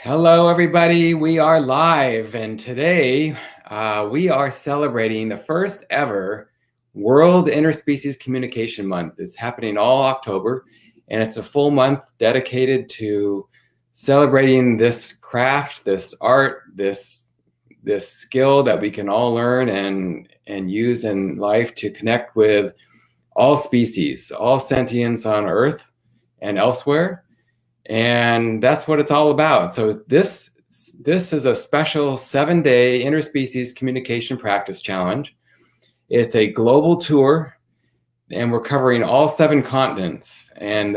Hello, everybody. We are live, and today we are celebrating the first ever World Interspecies Communication Month. It's happening all October, and it's a full month dedicated to celebrating this craft, this art, this skill that we can all learn and use in life to connect with all species, all sentience on Earth and elsewhere. And that's what it's all about. So this is a special 7-day interspecies communication practice challenge. It's a global tour, and we're covering all 7 continents. And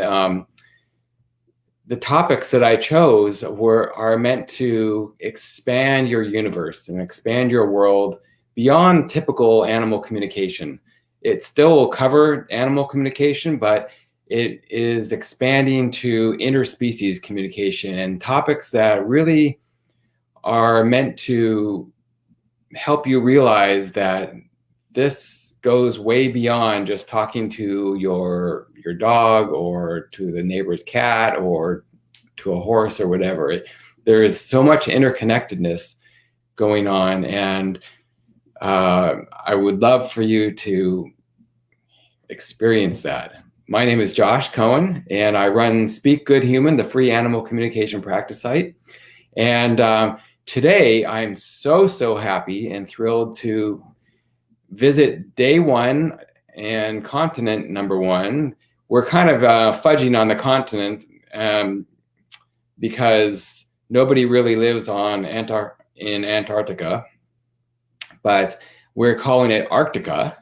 the topics that I chose are meant to expand your universe and expand your world beyond typical animal communication. It still will cover animal communication, but it is expanding to interspecies communication and topics that really are meant to help you realize that this goes way beyond just talking to your dog or to the neighbor's cat or to a horse or whatever. There is so much interconnectedness going on, and I would love for you to experience that. My name is Josh Coen, and I run Speak Good Human, the free animal communication practice site. And today, I'm so happy and thrilled to visit day 1 and continent number 1. We're kind of fudging on the continent because nobody really lives in Antarctica, but we're calling it Arctica,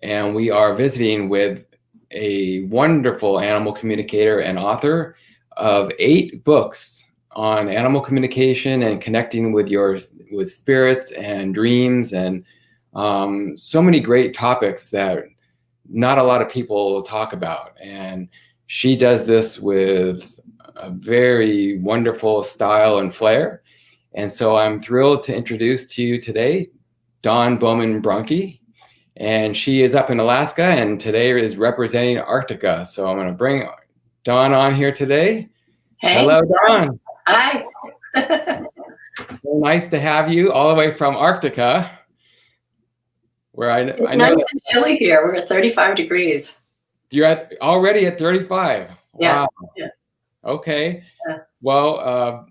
and we are visiting with a wonderful animal communicator and author of 8 books on animal communication and connecting with spirits and dreams, and so many great topics that not a lot of people talk about. And she does this with a very wonderful style and flair. And so I'm thrilled to introduce to you today Baumann Brunke. And she is up in Alaska, and today is representing Arctica. So I'm going to bring Dawn on here today. Hey. Hello, Dawn. Hi. So nice to have you all the way from Arctica, where I know nice and chilly here. We're at 35 degrees. You're already at 35. Yeah. Wow. Yeah. Okay. Yeah. Well,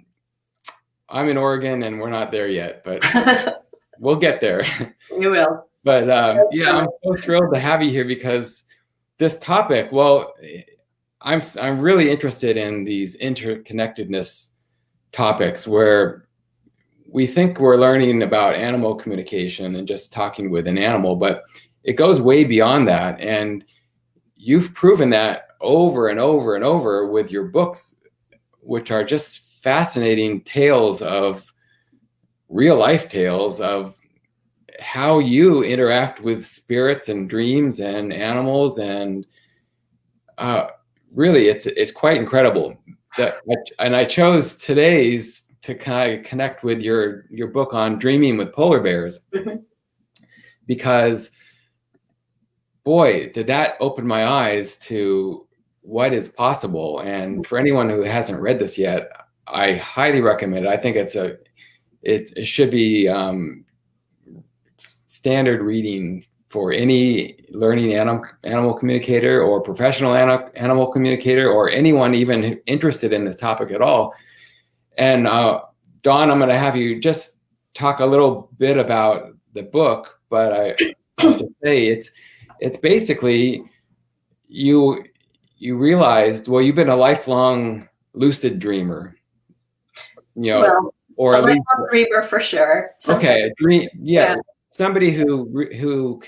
I'm in Oregon, and we're not there yet, but we'll get there. You will. But yeah, I'm so thrilled to have you here because this topic, well, I'm really interested in these interconnectedness topics where we think we're learning about animal communication and just talking with an animal, but it goes way beyond that. And you've proven that over and over and over with your books, which are just fascinating tales of real life tales of how you interact with spirits and dreams and animals, and really it's quite incredible. And I chose today's to kind of connect with your book on dreaming with polar bears, because boy, did that open my eyes to what is possible. And for anyone who hasn't read this yet, I highly recommend it. I think it should be standard reading for any learning animal communicator or professional animal communicator or anyone even interested in this topic at all. And Dawn, I'm going to have you just talk a little bit about the book, but I have to say it's basically you realized, well, you've been a lifelong lucid dreamer, well, or at least a dreamer for sure. Okay, yeah. Somebody who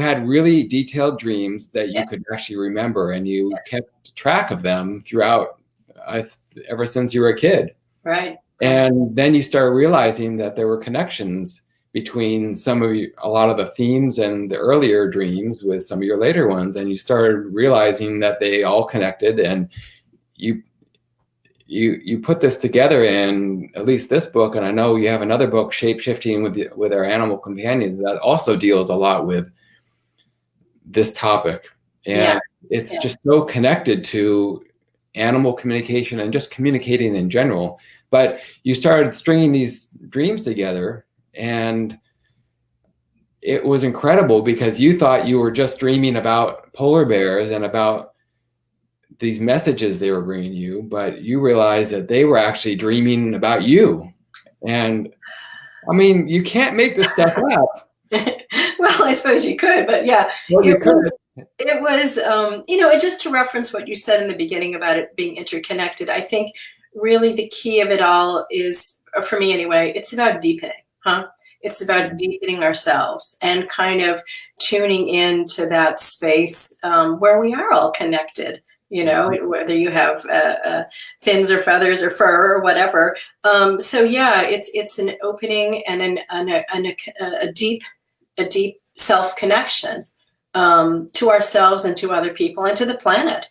had really detailed dreams that you could actually remember, and you kept track of them throughout ever since you were a kid. Right. And then you started realizing that there were connections between a lot of the themes and the earlier dreams with some of your later ones, and you started realizing that they all connected, and you put this together in at least this book, and I know you have another book, Shape-Shifting with Our Animal Companions, that also deals a lot with this topic. And it's just so connected to animal communication and just communicating in general. but you started stringing these dreams together, and it was incredible because you thought you were just dreaming about polar bears and about these messages they were bringing you, but you realized that they were actually dreaming about you. And I mean, you can't make this stuff up. Well, I suppose you could, but yeah, well, you could. It was, and just to reference what you said in the beginning about it being interconnected, I think really the key of it all is, for me anyway, it's about deepening, It's about deepening ourselves and kind of tuning into that space where we are all connected, whether you have fins or feathers or fur or whatever. So yeah, it's an opening and a deep self-connection to ourselves and to other people and to the planet,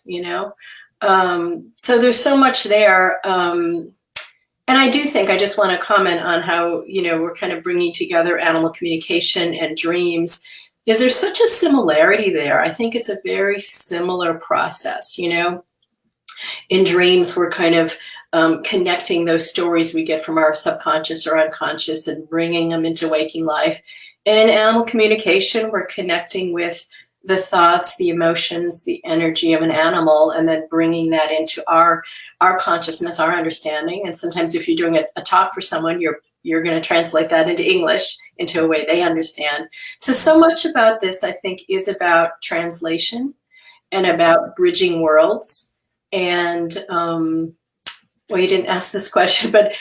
So there's so much there. And I do think, I just want to comment on how, we're kind of bringing together animal communication and dreams, because there's such a similarity there. I think it's a very similar process, In dreams, we're kind of connecting those stories we get from our subconscious or unconscious and bringing them into waking life. And in animal communication, we're connecting with the thoughts, the emotions, the energy of an animal, and then bringing that into our consciousness, our understanding. And sometimes if you're doing a talk for someone, you're going to translate that into English, into a way they understand. So much about this, I think, is about translation and about bridging worlds. And, well, you didn't ask this question, but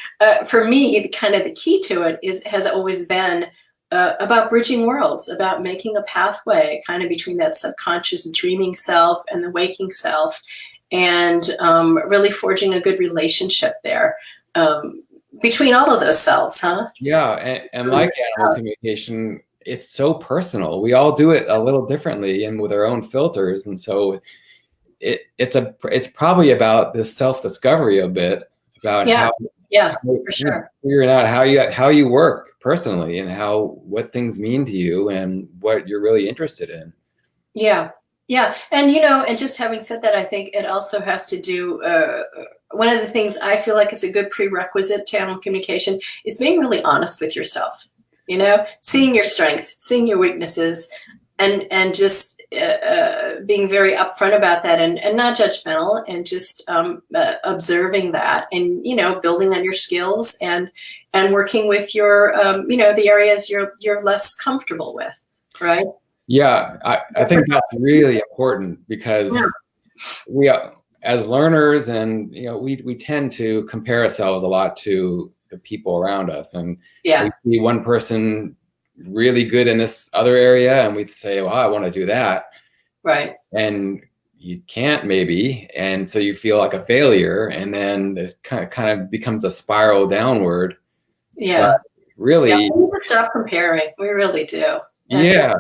for me, kind of the key to it has always been about bridging worlds, about making a pathway kind of between that subconscious dreaming self and the waking self, and really forging a good relationship there between all of those selves, Yeah, and like animal communication, it's so personal. We all do it a little differently and with our own filters, and so it's probably about this self-discovery a bit about how for sure, figuring out how you work personally and what things mean to you and what you're really interested in. Yeah. And, and just having said that, I think it also has to do, one of the things I feel like is a good prerequisite to animal communication is being really honest with yourself, seeing your strengths, seeing your weaknesses, and just being very upfront about that and not judgmental, and just observing that and, building on your skills and working with your, the areas you're less comfortable with, right? Yeah, I think that's really important because we as learners and, we tend to compare ourselves a lot to the people around us. And we see one person really good in this other area and we say, well, I want to do that. Right. And you can't maybe. And so you feel like a failure. And then it kind of becomes a spiral downward. Yeah. But really. We need to stop comparing. We really do. And yeah.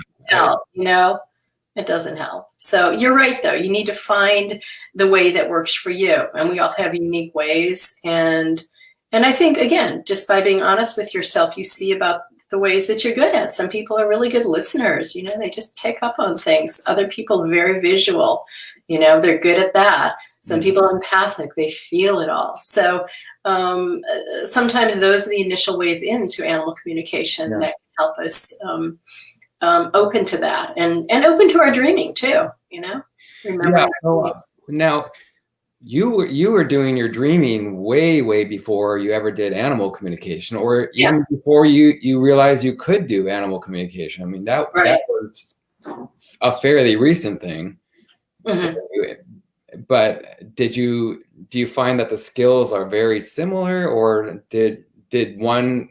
It doesn't help. So you're right, though. You need to find the way that works for you. And we all have unique ways. And I think, again, just by being honest with yourself, you see about the ways that you're good at. Some people are really good listeners. They just pick up on things. Other people are very visual. They're good at that. Some people are empathic. They feel it all. So sometimes those are the initial ways into animal communication that can help us open to that and open to our dreaming too, Remember. So, now you were doing your dreaming way before you ever did animal communication, or even before you realized you could do animal communication. I mean, that was a fairly recent thing. Mm-hmm. But do you find that the skills are very similar, or did one,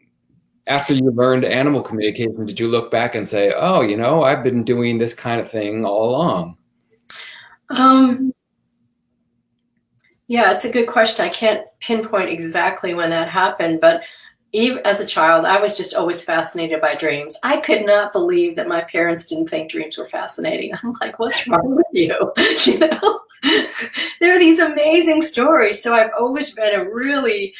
after you learned animal communication, did you look back and say, oh, I've been doing this kind of thing all along? Yeah, it's a good question. I can't pinpoint exactly when that happened, but even as a child, I was just always fascinated by dreams. I could not believe that my parents didn't think dreams were fascinating. I'm like, what's wrong with you? There are these amazing stories. So I've always been a really,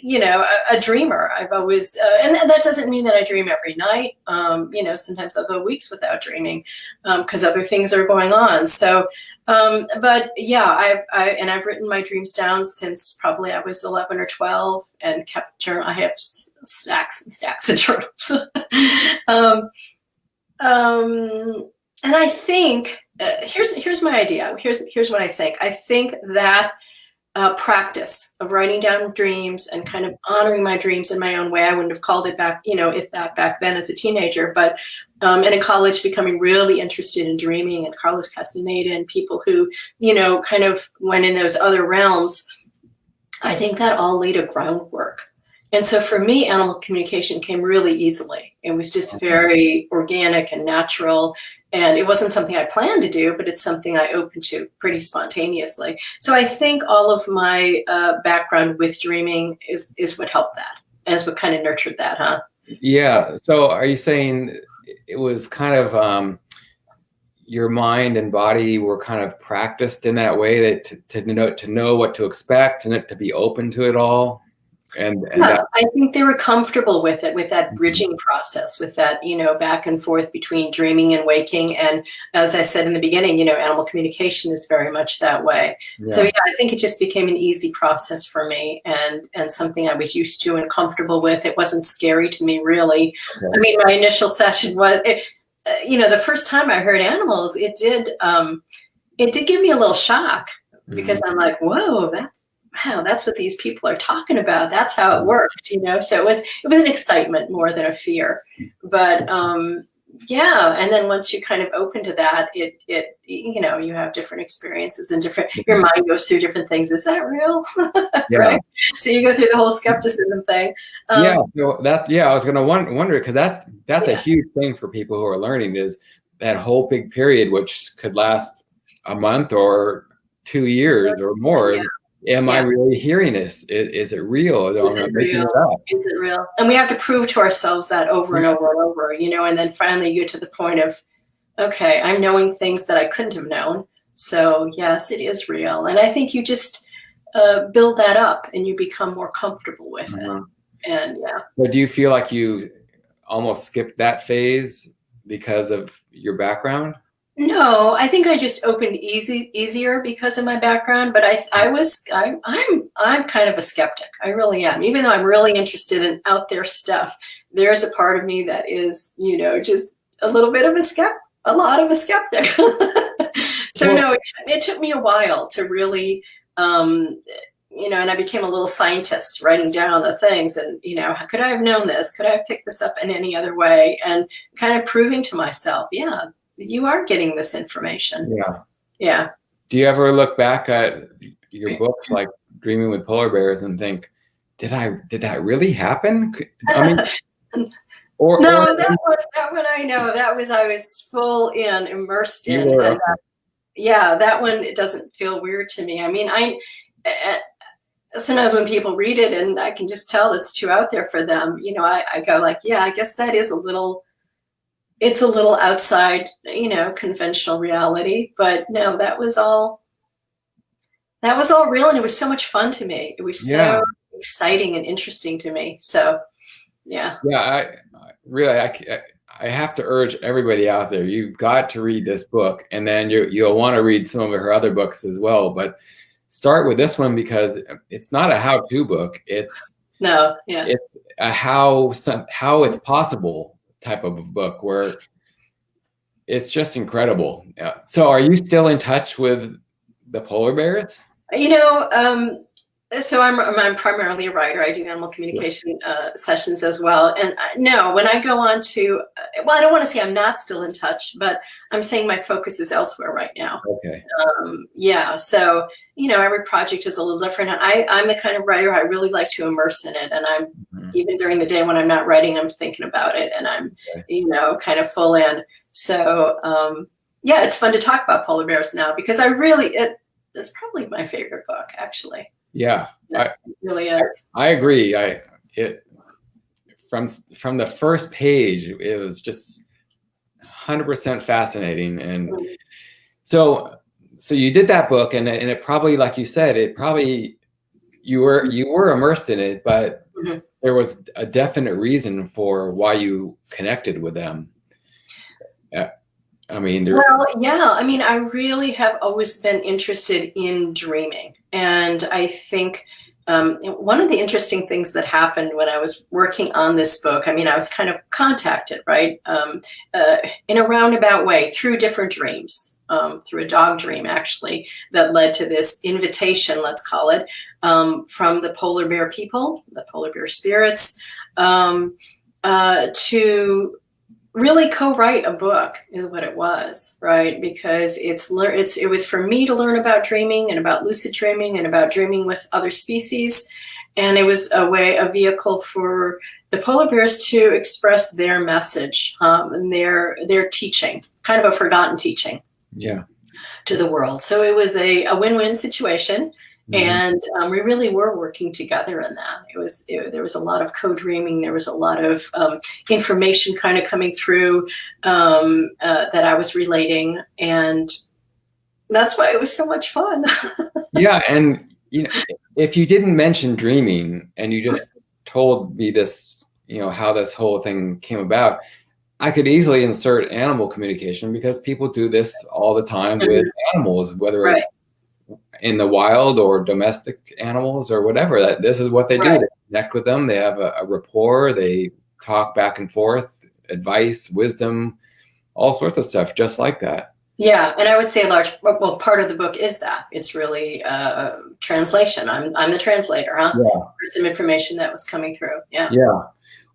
a dreamer. I've always, and that doesn't mean that I dream every night. Sometimes I'll go weeks without dreaming because other things are going on. So, but yeah, I've written my dreams down since probably I was 11 or 12 and kept journal. I have stacks and stacks of journals. And I think here's my idea. Here's what I think. I think that practice of writing down dreams and kind of honoring my dreams in my own way. I wouldn't have called it back, back then as a teenager, but and in college becoming really interested in dreaming and Carlos Castaneda and people who, kind of went in those other realms. I think that all laid a groundwork. And so for me, animal communication came really easily. It was just very organic and natural. And it wasn't something I planned to do, but it's something I opened to pretty spontaneously. So I think all of my background with dreaming is what helped that, and is what kind of nurtured that, huh? Yeah. So are you saying it was kind of your mind and body were kind of practiced in that way, that to know what to expect and to be open to it all? And yeah, I think they were comfortable with it, with that bridging process, with that, back and forth between dreaming and waking. And as I said in the beginning, animal communication is very much that way. Yeah. So yeah, I think it just became an easy process for me and something I was used to and comfortable with. It wasn't scary to me, really. Okay. I mean, my initial session was, the first time I heard animals, it did give me a little shock because I'm like, whoa, that's what these people are talking about. That's how it worked, So it was an excitement more than a fear. But yeah, and then once you kind of open to that, you have different experiences and your mind goes through different things. Is that real? Yeah. Right. So you go through the whole skepticism thing. So I was going to wonder, because that's a huge thing for people who are learning, is that whole big period, which could last a month or 2 years or more. Yeah. Am I really hearing this? Is it real? Is it real? And we have to prove to ourselves that over and over and over, and then finally you get to the point of, okay, I'm knowing things that I couldn't have known. So yes, it is real. And I think you just build that up and you become more comfortable with it. And yeah. But do you feel like you almost skipped that phase because of your background? No, I think I just opened easier because of my background, but I'm kind of a skeptic. I really am. Even though I'm really interested in out there stuff, there's a part of me that is, just a little bit of a lot of a skeptic. So no, it took me a while to really, and I became a little scientist writing down the things and, could I have known this? Could I have picked this up in any other way? And kind of proving to myself, yeah, you are getting this information. Yeah. Yeah. Do you ever look back at your books like Dreaming with Polar Bears and think, did that really happen? I mean, that one I know. I was full in, immersed in. And, that one, it doesn't feel weird to me. I mean, sometimes when people read it and I can just tell it's too out there for them, I go like, yeah, I guess that is it's a little outside, conventional reality, but no, that was all real. And it was so much fun to me. It was so exciting and interesting to me. So, yeah. Yeah. I have to urge everybody out there, you've got to read this book, and then you'll want to read some of her other books as well. But start with this one because it's not a how-to book. It's a how it's possible type of a book where it's just incredible. Yeah. So are you still in touch with the polar bears? So I'm primarily a writer. I do animal communication sessions as well. And no, when I go on to, I don't want to say I'm not still in touch, but I'm saying my focus is elsewhere right now. Okay. So, every project is a little different. And I'm the kind of writer I really like to immerse in it. And I'm, even during the day when I'm not writing, I'm thinking about it and I'm, kind of full in. So, it's fun to talk about polar bears now because it's probably my favorite book, actually. Yeah, it really is. I agree. From the first page, it was just 100% fascinating. And so you did that book, and it probably, like you said, you were immersed in it, but Mhm. there was a definite reason for why you connected with them. I mean, Well, yeah, I mean, I really have always been interested in dreaming. And I think one of the interesting things that happened when I was working on this book, I mean, I was kind of contacted, right, in a roundabout way through different dreams, through a dog dream, actually, that led to this invitation, let's call it, from the polar bear people, the polar bear spirits, to really co-write a book is what it was, right? Because it was for me to learn about dreaming and about lucid dreaming and about dreaming with other species, and it was a vehicle for the polar bears to express their message, and their teaching, kind of a forgotten teaching, yeah. to the world. So it was a win-win situation. And we really were working together in that. There was a lot of co-dreaming. There was a lot of information kind of coming through that I was relating, and that's why it was so much fun. Yeah, and if you didn't mention dreaming and you just told me this, how this whole thing came about, I could easily insert animal communication, because people do this all the time with animals, whether Right. it's in the wild or domestic animals or whatever. That this is what they do. Right. They connect with them. They have a rapport. They talk back and forth, advice, wisdom, all sorts of stuff, just like that. Yeah, and I would say part of the book is that it's really translation. I'm the translator, huh? Yeah. For some information that was coming through. Yeah. Yeah.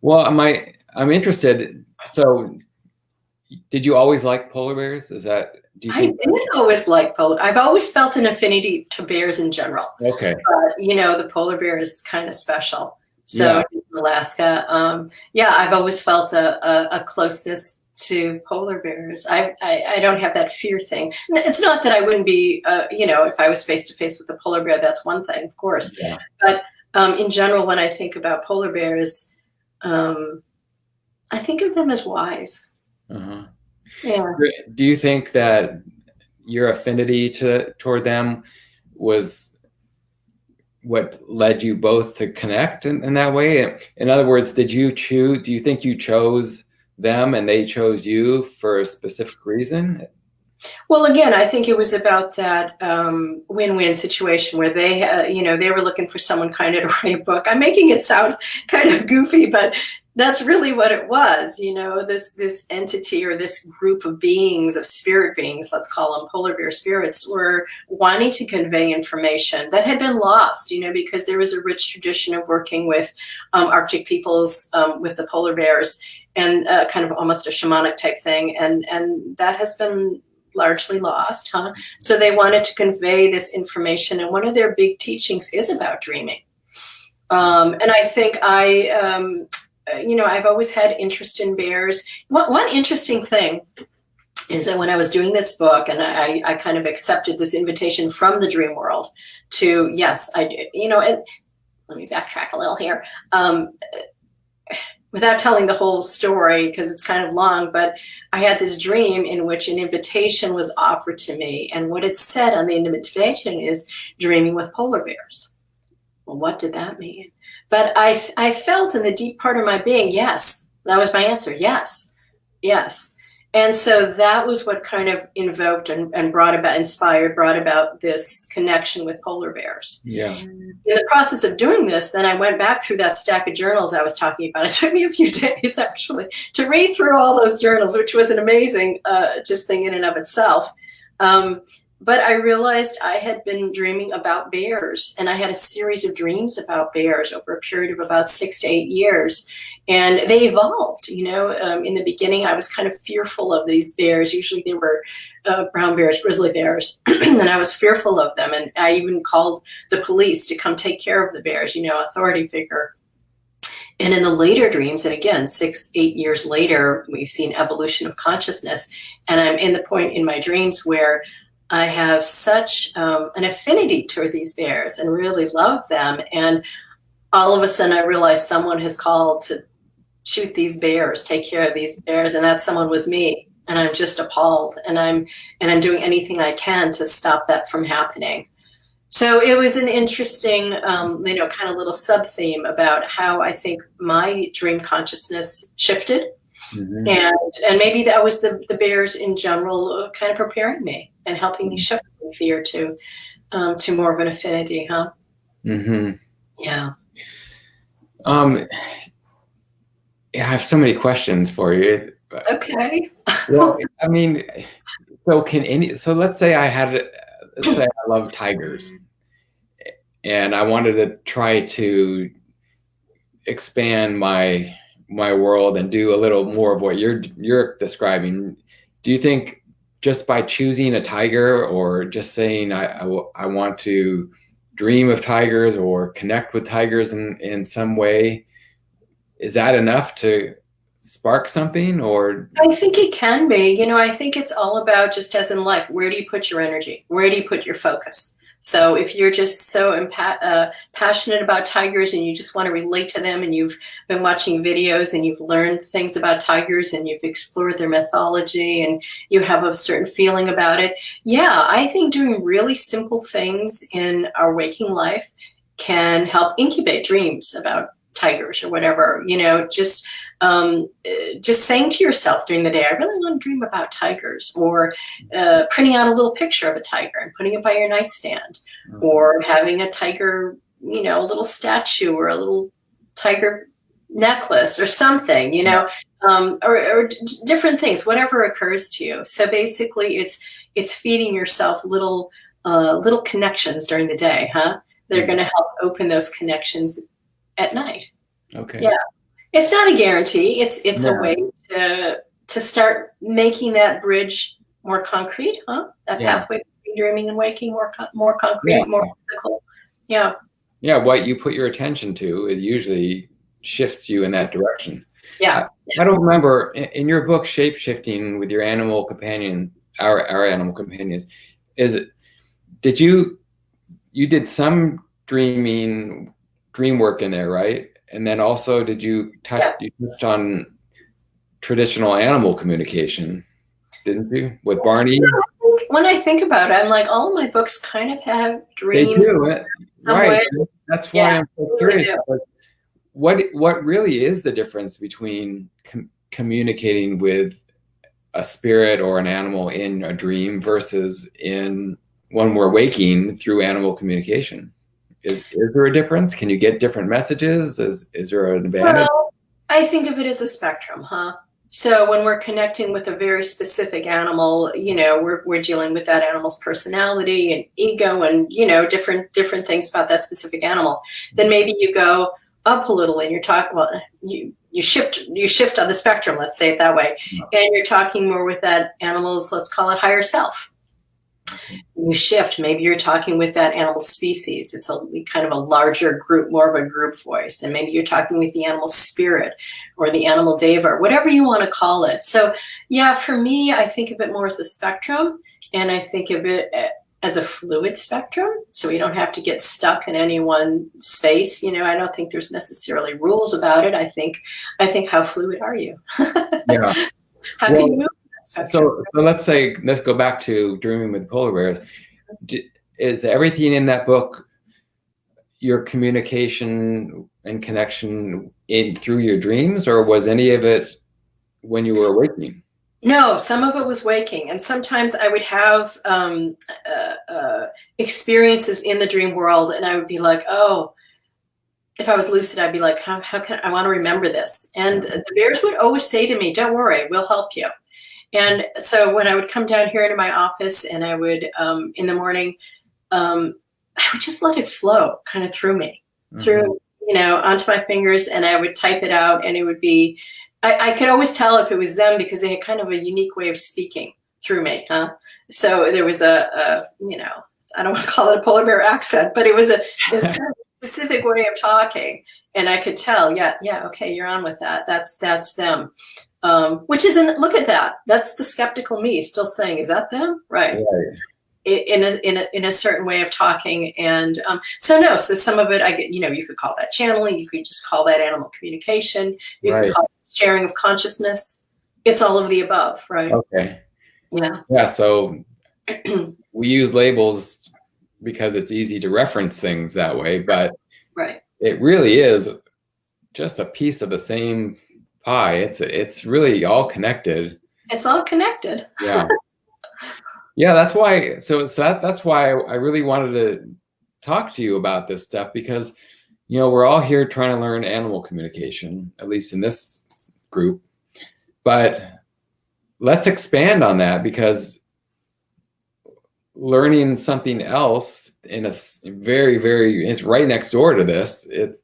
Well, I'm interested. So, did you always like polar bears? I did always like polar. I've always felt an affinity to bears in general. Okay. But the polar bear is kind of special. So in Alaska, I've always felt a closeness to polar bears. I don't have that fear thing. It's not that I wouldn't be, if I was face to face with a polar bear, that's one thing, of course. Yeah. But in general, when I think about polar bears, I think of them as wise. Uh-huh. Yeah. Do you think that your affinity toward them was what led you both to connect in that way? In other words, do you think you chose them and they chose you for a specific reason? Well, again, I think it was about that win-win situation where they were looking for someone kind of to write a book. I'm making it sound kind of goofy, but that's really what it was. This entity or this group of beings, of spirit beings, let's call them polar bear spirits, were wanting to convey information that had been lost, because there was a rich tradition of working with Arctic peoples, with the polar bears, and kind of almost a shamanic type thing. And that has been largely lost, huh? So they wanted to convey this information. And one of their big teachings is about dreaming. And I think I've always had interest in bears. One interesting thing is that when I was doing this book, and I kind of accepted this invitation from the dream world to, yes, I did, and let me backtrack a little here. Without telling the whole story, because it's kind of long, but I had this dream in which an invitation was offered to me. And what it said on the invitation is dreaming with polar bears. Well, what did that mean? But I felt in the deep part of my being, yes, that was my answer. Yes, yes. And so that was what kind of invoked and brought about this connection with polar bears. Yeah. In the process of doing this, then I went back through that stack of journals I was talking about. It took me a few days, actually, to read through all those journals, which was an amazing just thing in and of itself. But I realized I had been dreaming about bears, and I had a series of dreams about bears over a period of about 6 to 8 years. And they evolved, in the beginning, I was kind of fearful of these bears. Usually they were brown bears, grizzly bears, and I was fearful of them. And I even called the police to come take care of the bears, authority figure. And in the later dreams, and again, 6, 8 years later, we've seen evolution of consciousness. And I'm in the point in my dreams where I have such an affinity toward these bears and really love them. And all of a sudden I realized someone has called to shoot these bears, take care of these bears. And that someone was me. And I'm just appalled. And I'm doing anything I can to stop that from happening. So it was an interesting, kind of little sub theme about how I think my dream consciousness shifted. Mm-hmm. And maybe that was the bears in general kind of preparing me and helping me shift from fear to more of an affinity, huh? Mm-hmm. Yeah. I have so many questions for you. Okay. Well, I mean, so let's say let's say I love tigers and I wanted to try to expand my world and do a little more of what you're describing. Do you think just by choosing a tiger or just saying I want to dream of tigers or connect with tigers in some way, is that enough to spark something? Or I think it can be. I think it's all about, just as in life, where do you put your energy? Where do you put your focus? So if you're just so passionate about tigers and you just want to relate to them, and you've been watching videos and you've learned things about tigers and you've explored their mythology and you have a certain feeling about it, yeah, I think doing really simple things in our waking life can help incubate dreams about tigers or whatever. Just saying to yourself during the day, I really want to dream about tigers, or printing out a little picture of a tiger and putting it by your nightstand, or having a tiger, a little statue or a little tiger necklace or something, or different things, whatever occurs to you. So basically it's feeding yourself little connections during the day, huh? They're going to help open those connections at night. Okay. Yeah. It's not a guarantee. It's a way to start making that bridge more concrete, huh? That pathway between dreaming and waking more concrete, more physical. Yeah. Yeah, what you put your attention to, it usually shifts you in that direction. Yeah. I don't remember in your book, Shape Shifting with your animal companion, our animal companions, you did some dream work in there, right? And then also, did you touched on traditional animal communication, didn't you? With Barney? When I think about it, I'm like, all of my books kind of have dreams. They do, right? That's why I'm so curious. What really is the difference between communicating with a spirit or an animal in a dream versus when we're waking through animal communication? Is there a difference? Can you get different messages? Is there an advantage? Well, I think of it as a spectrum, huh? So when we're connecting with a very specific animal, we're dealing with that animal's personality and ego and, different things about that specific animal. Then maybe you go up a little and you're talking, you shift on the spectrum, let's say it that way. And you're talking more with that animal's, let's call it, higher self. You shift, maybe you're talking with that animal species. It's a kind of a larger group, more of a group voice. And maybe you're talking with the animal spirit or the animal deva, or whatever you want to call it. So yeah, for me, I think of it more as a spectrum, and I think of it as a fluid spectrum. So we don't have to get stuck in any one space. I don't think there's necessarily rules about it. I think how fluid are you? Yeah. How can you move? So let's go back to Dreaming with Polar Bears. Is everything in that book your communication and connection through your dreams, or was any of it when you were awakening? No, some of it was waking, and sometimes I would have experiences in the dream world, and I would be like, oh, if I was lucid, I'd be like, how can I want to remember this? And the bears would always say to me, don't worry, we'll help you. And so when I would come down here into my office and I would, in the morning, I would just let it flow kind of through me, through, onto my fingers, and I would type it out, and it would be, I could always tell if it was them because they had kind of a unique way of speaking through me, huh? So there was I don't want to call it a polar bear accent, but it was kind of a specific way of talking, and I could tell, okay, you're on with that. That's them. Which isn't, look at that. That's the skeptical me still saying, is that them? Right. In a certain way of talking. And so some of it I get, you could call that channeling. You could just call that animal communication. You could call it sharing of consciousness. It's all of the above, right? Okay. Yeah. Yeah. So we use labels because it's easy to reference things that way, but Right. it really is just a piece of the same pie. It's really all connected. It's all connected. Yeah. Yeah, that's why. That's why I really wanted to talk to you about this stuff, because we're all here trying to learn animal communication, at least in this group. But let's expand on that, because learning something else in a very, it's right next door to this. It's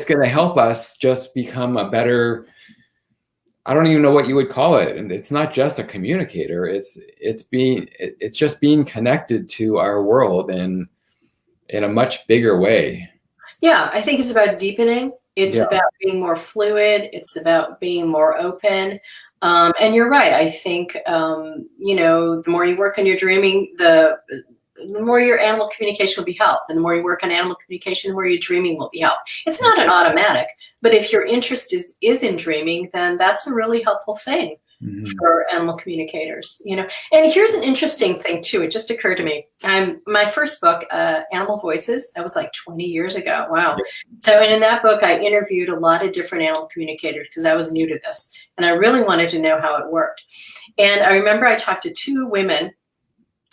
going to help us just become a better, I don't even know what you would call it. And it's not just a communicator. It's just being connected to our world in a much bigger way. Yeah, I think it's about deepening. It's about being more fluid. It's about being more open. And you're right. I think, the more you work on your dreaming, the more your animal communication will be helped. And the more you work on animal communication, the more your dreaming will be helped. It's not an automatic, but if your interest is in dreaming, then that's a really helpful thing for animal communicators, And here's an interesting thing too. It just occurred to me. My first book, Animal Voices, that was like 20 years ago. Wow. So, and in that book, I interviewed a lot of different animal communicators because I was new to this and I really wanted to know how it worked. And I remember I talked to 2 women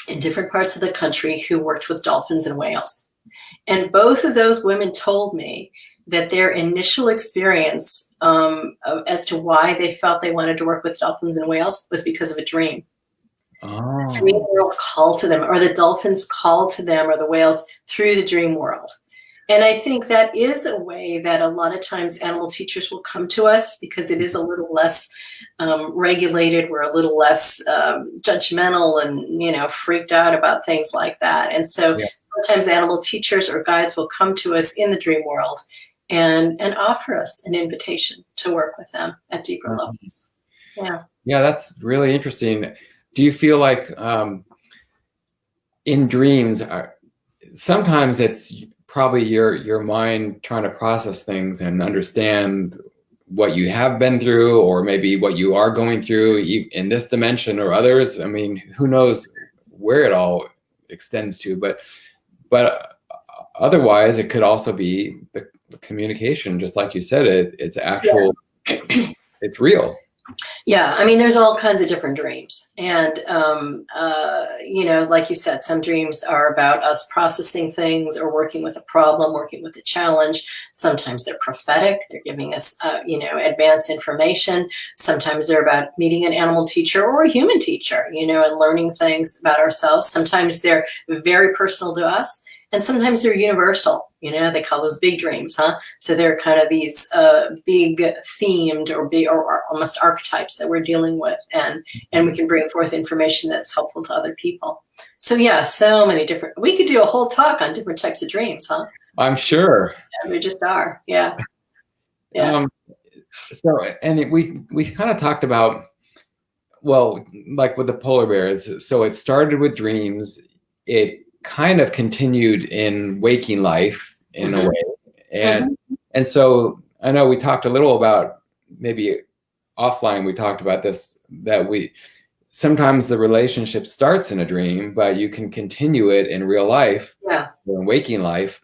in different parts of the country who worked with dolphins and whales. And both of those women told me that their initial experience as to why they felt they wanted to work with dolphins and whales was because of a dream. Oh. The dream world called to them, or the dolphins called to them, or the whales through the dream world. And I think that is a way that a lot of times animal teachers will come to us, because it is a little less regulated. We're a little less judgmental and, freaked out about things like that. And so sometimes animal teachers or guides will come to us in the dream world and offer us an invitation to work with them at deeper levels. Yeah. Yeah, that's really interesting. Do you feel like in dreams, sometimes it's probably your mind trying to process things and understand what you have been through, or maybe what you are going through in this dimension or others? I mean, who knows where it all extends to, but otherwise it could also be the communication, just like you said, it's actual, it's real. Yeah, I mean, there's all kinds of different dreams. And, like you said, some dreams are about us processing things or working with a problem, working with a challenge. Sometimes they're prophetic. They're giving us, advanced information. Sometimes they're about meeting an animal teacher or a human teacher, and learning things about ourselves. Sometimes they're very personal to us. And sometimes they're universal, they call those big dreams, huh? So they're kind of these big themed or almost archetypes that we're dealing with. And we can bring forth information that's helpful to other people. So yeah, so many different, we could do a whole talk on different types of dreams, huh? I'm sure. Yeah, we just are. Yeah. Yeah. And we kind of talked about, well, like with the polar bears. So it started with dreams. It kind of continued in waking life in a way. And so I know we talked a little about, maybe offline, we talked about this, that sometimes the relationship starts in a dream, but you can continue it in real life, in waking life.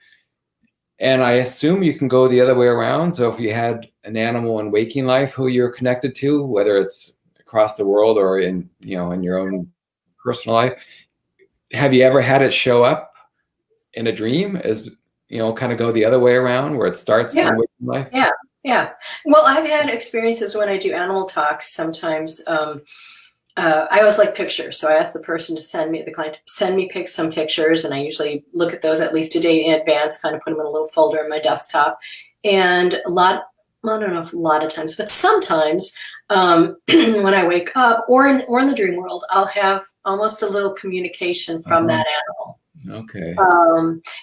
And I assume you can go the other way around. So if you had an animal in waking life who you're connected to, whether it's across the world or in your own personal life, have you ever had it show up in a dream as, kind of go the other way around, where it starts in waking life? Yeah. Well, I've had experiences when I do animal talks. Sometimes I always like pictures. So I ask the person to send me some pictures. And I usually look at those at least a day in advance, kind of put them in a little folder in my desktop. And I don't know if a lot of times, but sometimes when I wake up or in the dream world, I'll have almost a little communication from that animal. Okay.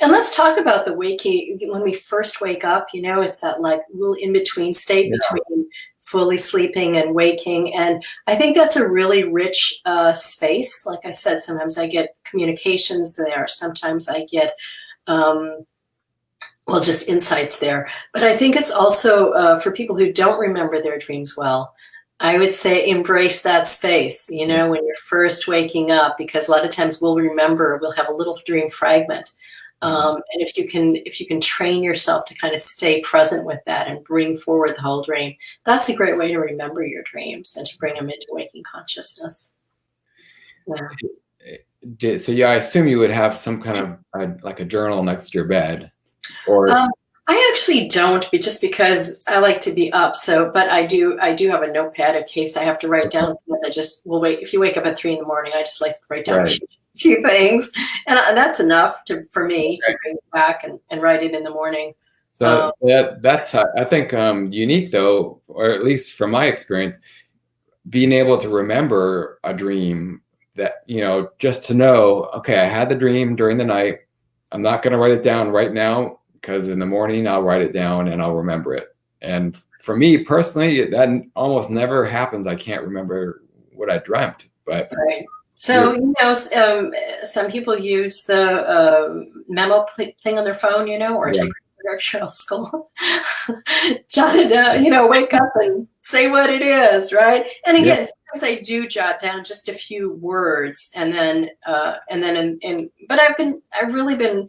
And let's talk about the waking, when we first wake up, it's that like little in-between state between fully sleeping and waking. And I think that's a really rich space. Like I said, sometimes I get communications there. Sometimes I get, just insights there. But I think it's also for people who don't remember their dreams well, I would say embrace that space, you know, when you're first waking up, because a lot of times we'll have a little dream fragment. And if you can train yourself to kind of stay present with that and bring forward the whole dream, that's a great way to remember your dreams and to bring them into waking consciousness. Yeah. So yeah, I assume you would have some kind of like a journal next to your bed, or I actually don't, but just because I like to be up. So, but I do have a notepad in case I have to write down things. I just will wait. If you wake up at 3 in the morning, I just like to write down a few things, and that's enough for me to bring it back and write it in the morning. So that's I think unique though, or at least from my experience, being able to remember a dream that, you know, just to know, okay, I had the dream during the night. I'm not going to write it down right now, because in the morning I'll write it down and I'll remember it. And for me personally, that almost never happens. I can't remember what I dreamt, but right. So, you know, some people use the memo thing on their phone, you know, or take if you're old school, jot it down, you know, wake up and say what it is, right? And again, sometimes I do jot down just a few words, and then but I've really been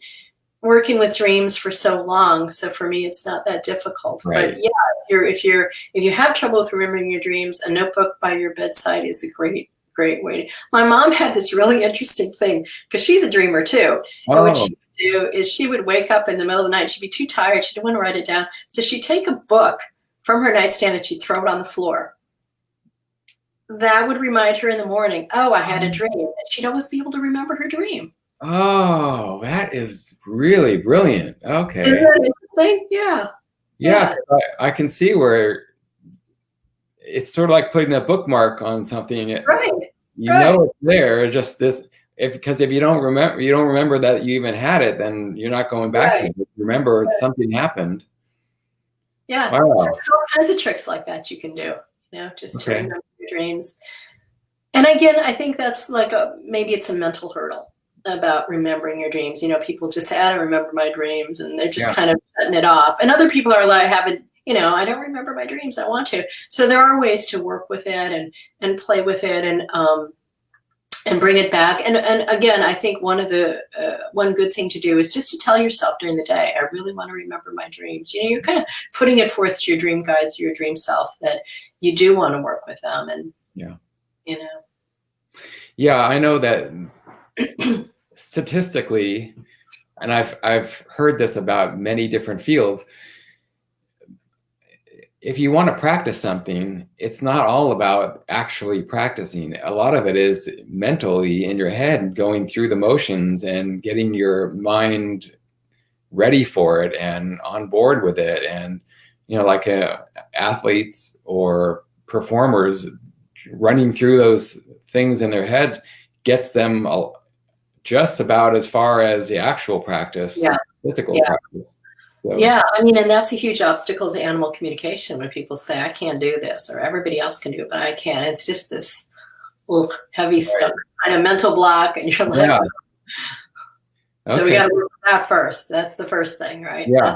working with dreams for so long, so for me it's not that difficult. Right. But yeah, if you have trouble with remembering your dreams, a notebook by your bedside is a great way to. My mom had this really interesting thing, because she's a dreamer too. And what she would do is she would wake up in the middle of the night. She'd be too tired. She didn't want to write it down. So she'd take a book from her nightstand and she'd throw it on the floor. That would remind her in the morning, oh, I had a dream. And she'd always be able to remember her dream. Oh, that is really brilliant. Okay. Isn't that interesting? Yeah. Yeah. I can see where it's sort of like putting a bookmark on something. Right. You know it's there. Just this, because if you don't remember that you even had it, then you're not going back to it. Remember, something happened. Yeah. Wow. So there's all kinds of tricks like that you can do. You know, just to remember your dreams. And again, I think that's like maybe it's a mental hurdle about remembering your dreams. You know, people just say, I don't remember my dreams, and they're just kind of cutting it off. And other people are like, you know, I don't remember my dreams. I want to. So there are ways to work with it and play with it and bring it back. And again, I think one good thing to do is just to tell yourself during the day, I really want to remember my dreams. You know, you're kind of putting it forth to your dream guides, your dream self, that you do want to work with them. And, you know. Yeah, I know that statistically, and I've heard this about many different fields, if you want to practice something, it's not all about actually practicing. A lot of it is mentally in your head, going through the motions and getting your mind ready for it and on board with it. And, you know, like athletes or performers, running through those things in their head gets them just about as far as the actual practice, physical practice. So. Yeah, I mean, and that's a huge obstacle to animal communication, when people say, I can't do this, or everybody else can do it, but I can't. It's just this little heavy stuff, kind of mental block, and you're like, so we got to work with that first. That's the first thing, right? Yeah.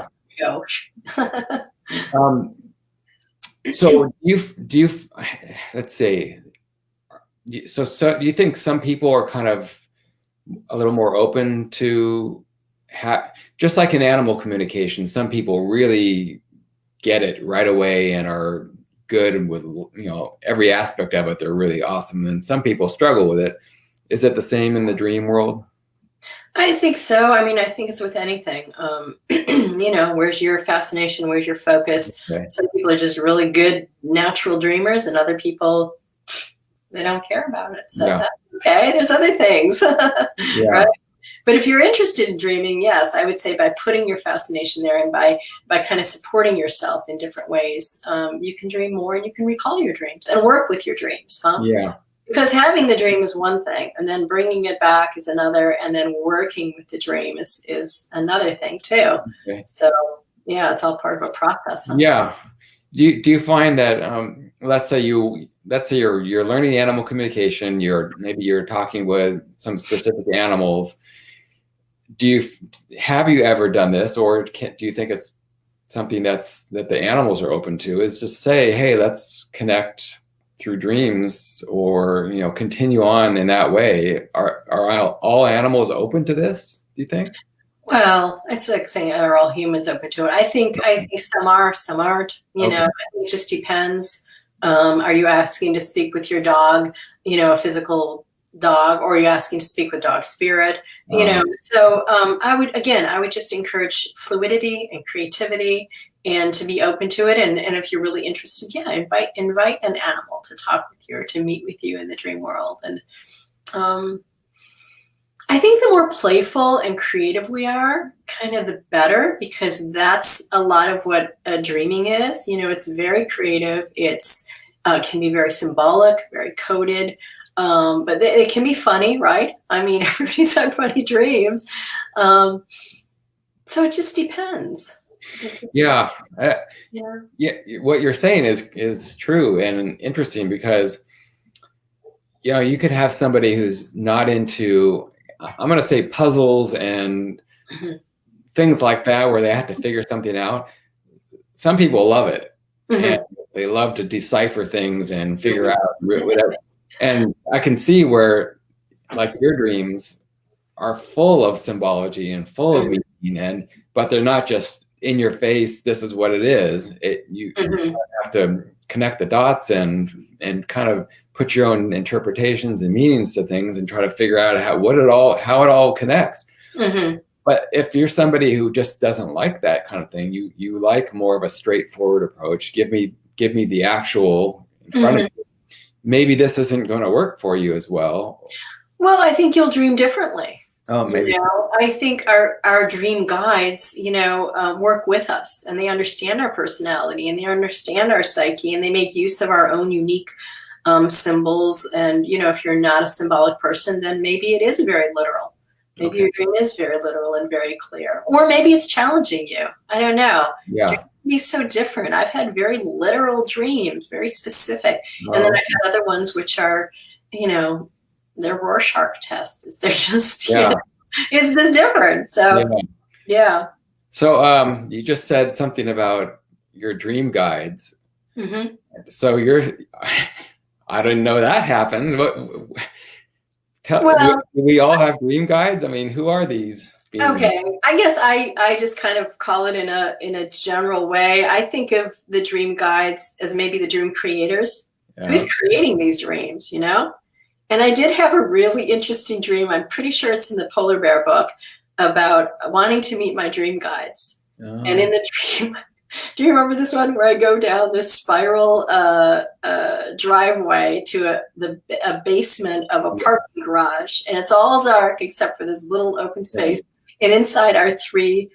So do you let's say, so do you think some people are kind of a little more open to just like in animal communication, some people really get it right away and are good with, you know, every aspect of it. They're really awesome. And some people struggle with it. Is it the same in the dream world? I think so. I mean, I think it's with anything. You know, where's your fascination? Where's your focus? Some people are just really good natural dreamers, and other people, they don't care about it. So that's okay. There's other things, right? But if you're interested in dreaming, yes, I would say by putting your fascination there and by kind of supporting yourself in different ways, you can dream more and you can recall your dreams and work with your dreams. Yeah. Because having the dream is one thing, and then bringing it back is another, and then working with the dream is another thing too. Okay. So yeah, it's all part of a process. Yeah. Do you find that let's say you're learning animal communication, maybe you're talking with some specific animals. Have you ever done this, or do you think it's something that the animals are open to? Is just say, hey, let's connect through dreams, or continue on in that way. Are all animals open to this, do you think? Well, it's like saying, are all humans open to it? I think some are, some aren't. Okay. I think it just depends. Are you asking to speak with your dog, a physical dog, or are you asking to speak with dog spirit? So I would just encourage fluidity and creativity, and to be open to it. And if you're really interested, invite an animal to talk with you or to meet with you in the dream world. And I think the more playful and creative we are, kind of the better, because that's a lot of what dreaming is. It's very creative. It's can be very symbolic, very coded, but it can be funny, right? I mean, everybody's had funny dreams. So it just depends. Yeah. Yeah. What you're saying is true and interesting, because you could have somebody who's not into, I'm going to say, puzzles and things like that, where they have to figure something out. Some people love it, and they love to decipher things and figure out whatever. And I can see where, like, your dreams are full of symbology and full of meaning, but they're not just in your face, this is what it is. You have to connect the dots and kind of put your own interpretations and meanings to things and try to figure out how it all connects. But if you're somebody who just doesn't like that kind of thing, you like more of a straightforward approach. Give me the actual in front of you. Maybe this isn't going to work for you as well. Well, I think you'll dream differently. Oh, maybe. I think our dream guides, work with us, and they understand our personality, and they understand our psyche, and they make use of our own unique symbols. And, if you're not a symbolic person, then maybe it is very literal. Maybe your dream is very literal and very clear. Or maybe it's challenging you. I don't know. Yeah. Dreams can be so different. I've had very literal dreams, very specific. And then I've had other ones which are, they're Rorschach tests. They're just, it's just different. So, yeah. So you just said something about your dream guides. So I didn't know that happened. Do we all have dream guides? I mean, who are these beings? Okay, I guess I just kind of call it in a general way. I think of the dream guides as maybe the dream creators. Who's creating these dreams, And I did have a really interesting dream. I'm pretty sure it's in the Polar Bear book, about wanting to meet my dream guides. And in the dream, do you remember this one where I go down this spiral driveway to a basement of a parking garage, and it's all dark except for this little open space, and inside are three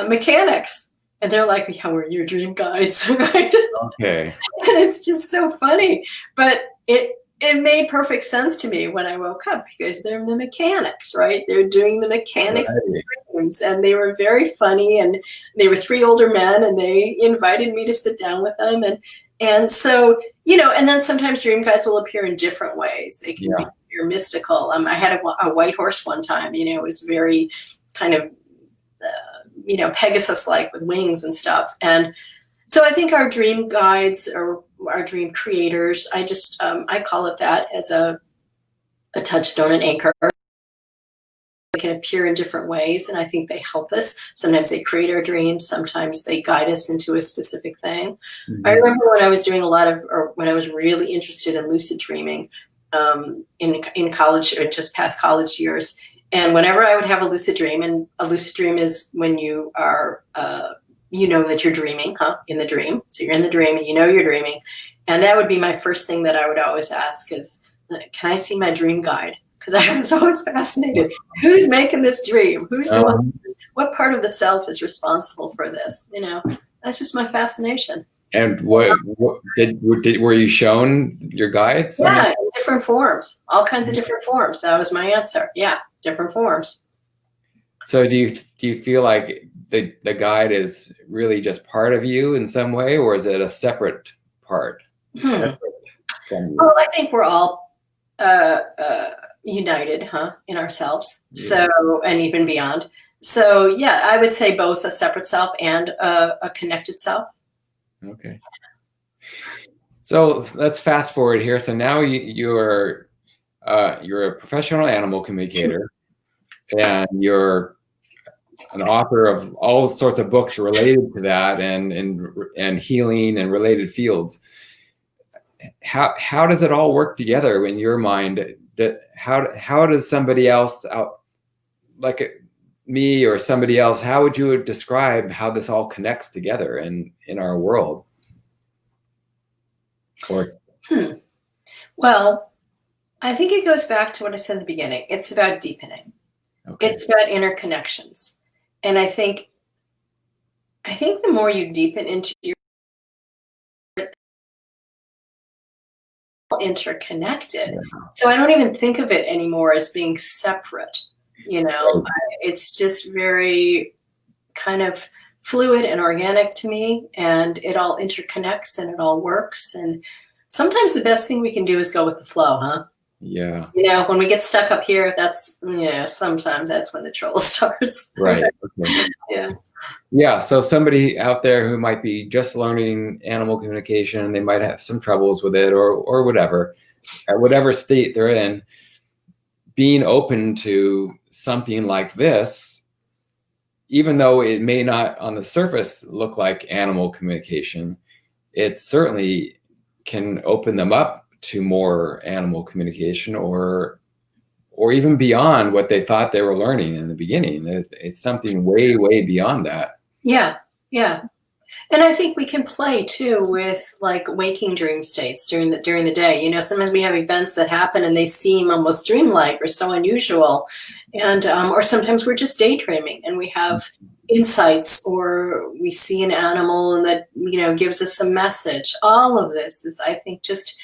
mechanics, and they're like, "Yeah, we're your dream guides," right? Okay. And it's just so funny, but it made perfect sense to me when I woke up, because they're the mechanics, right? They're doing the mechanics of dreams, and they were very funny, and they were three older men, and they invited me to sit down with them. And so, and then sometimes dream guides will appear in different ways. They can be mystical. I had a white horse one time, it was very kind of, Pegasus-like with wings and stuff. And so I think our dream guides, or our dream creators, I call it that, as a touchstone and anchor. They can appear in different ways, and I think they help us. Sometimes they create our dreams. Sometimes they guide us into a specific thing. I remember when I was doing when I was really interested in lucid dreaming in college, or just past college years. And whenever I would have a lucid dream, and a lucid dream is when you are that you're dreaming, in the dream. So you're in the dream and you're dreaming. And that would be my first thing that I would always ask is, can I see my dream guide? Because I was always fascinated. Who's making this dream? Who's the one? What part of the self is responsible for this? That's just my fascination. And were you shown your guides? Yeah, in different forms, all kinds of different forms. That was my answer. Yeah, different forms. So do you feel like the guide is really just part of you in some way, or is it a separate part? Separate from you? Well, I think we're all united, in ourselves. Yeah. So, and even beyond. So, yeah, I would say both a separate self and a connected self. Okay. So let's fast forward here. So now you're a professional animal communicator, and you're an author of all sorts of books related to that, and healing and related fields. How does it all work together in your mind? How does somebody else out, like me or somebody else, how would you describe how this all connects together in our world? Or Well, I think it goes back to what I said in the beginning. It's about deepening. okay. It's about interconnections. And I think the more you deepen into your interconnected. So I don't even think of it anymore as being separate. It's just very kind of fluid and organic to me, and it all interconnects and it all works. And sometimes the best thing we can do is go with the flow, huh? Yeah. When we get stuck up here, that's, sometimes that's when the trouble starts. Right. Okay. Yeah. Yeah. So somebody out there who might be just learning animal communication, they might have some troubles with it or whatever, at whatever state they're in, being open to something like this, even though it may not on the surface look like animal communication, it certainly can open them up to more animal communication or even beyond what they thought they were learning in the beginning. It's something way, way beyond that. Yeah. Yeah. And I think we can play too with like waking dream states during the day. Sometimes we have events that happen and they seem almost dreamlike or so unusual. And, or sometimes we're just daydreaming and we have insights, or we see an animal and that, gives us a message. All of this is, I think, just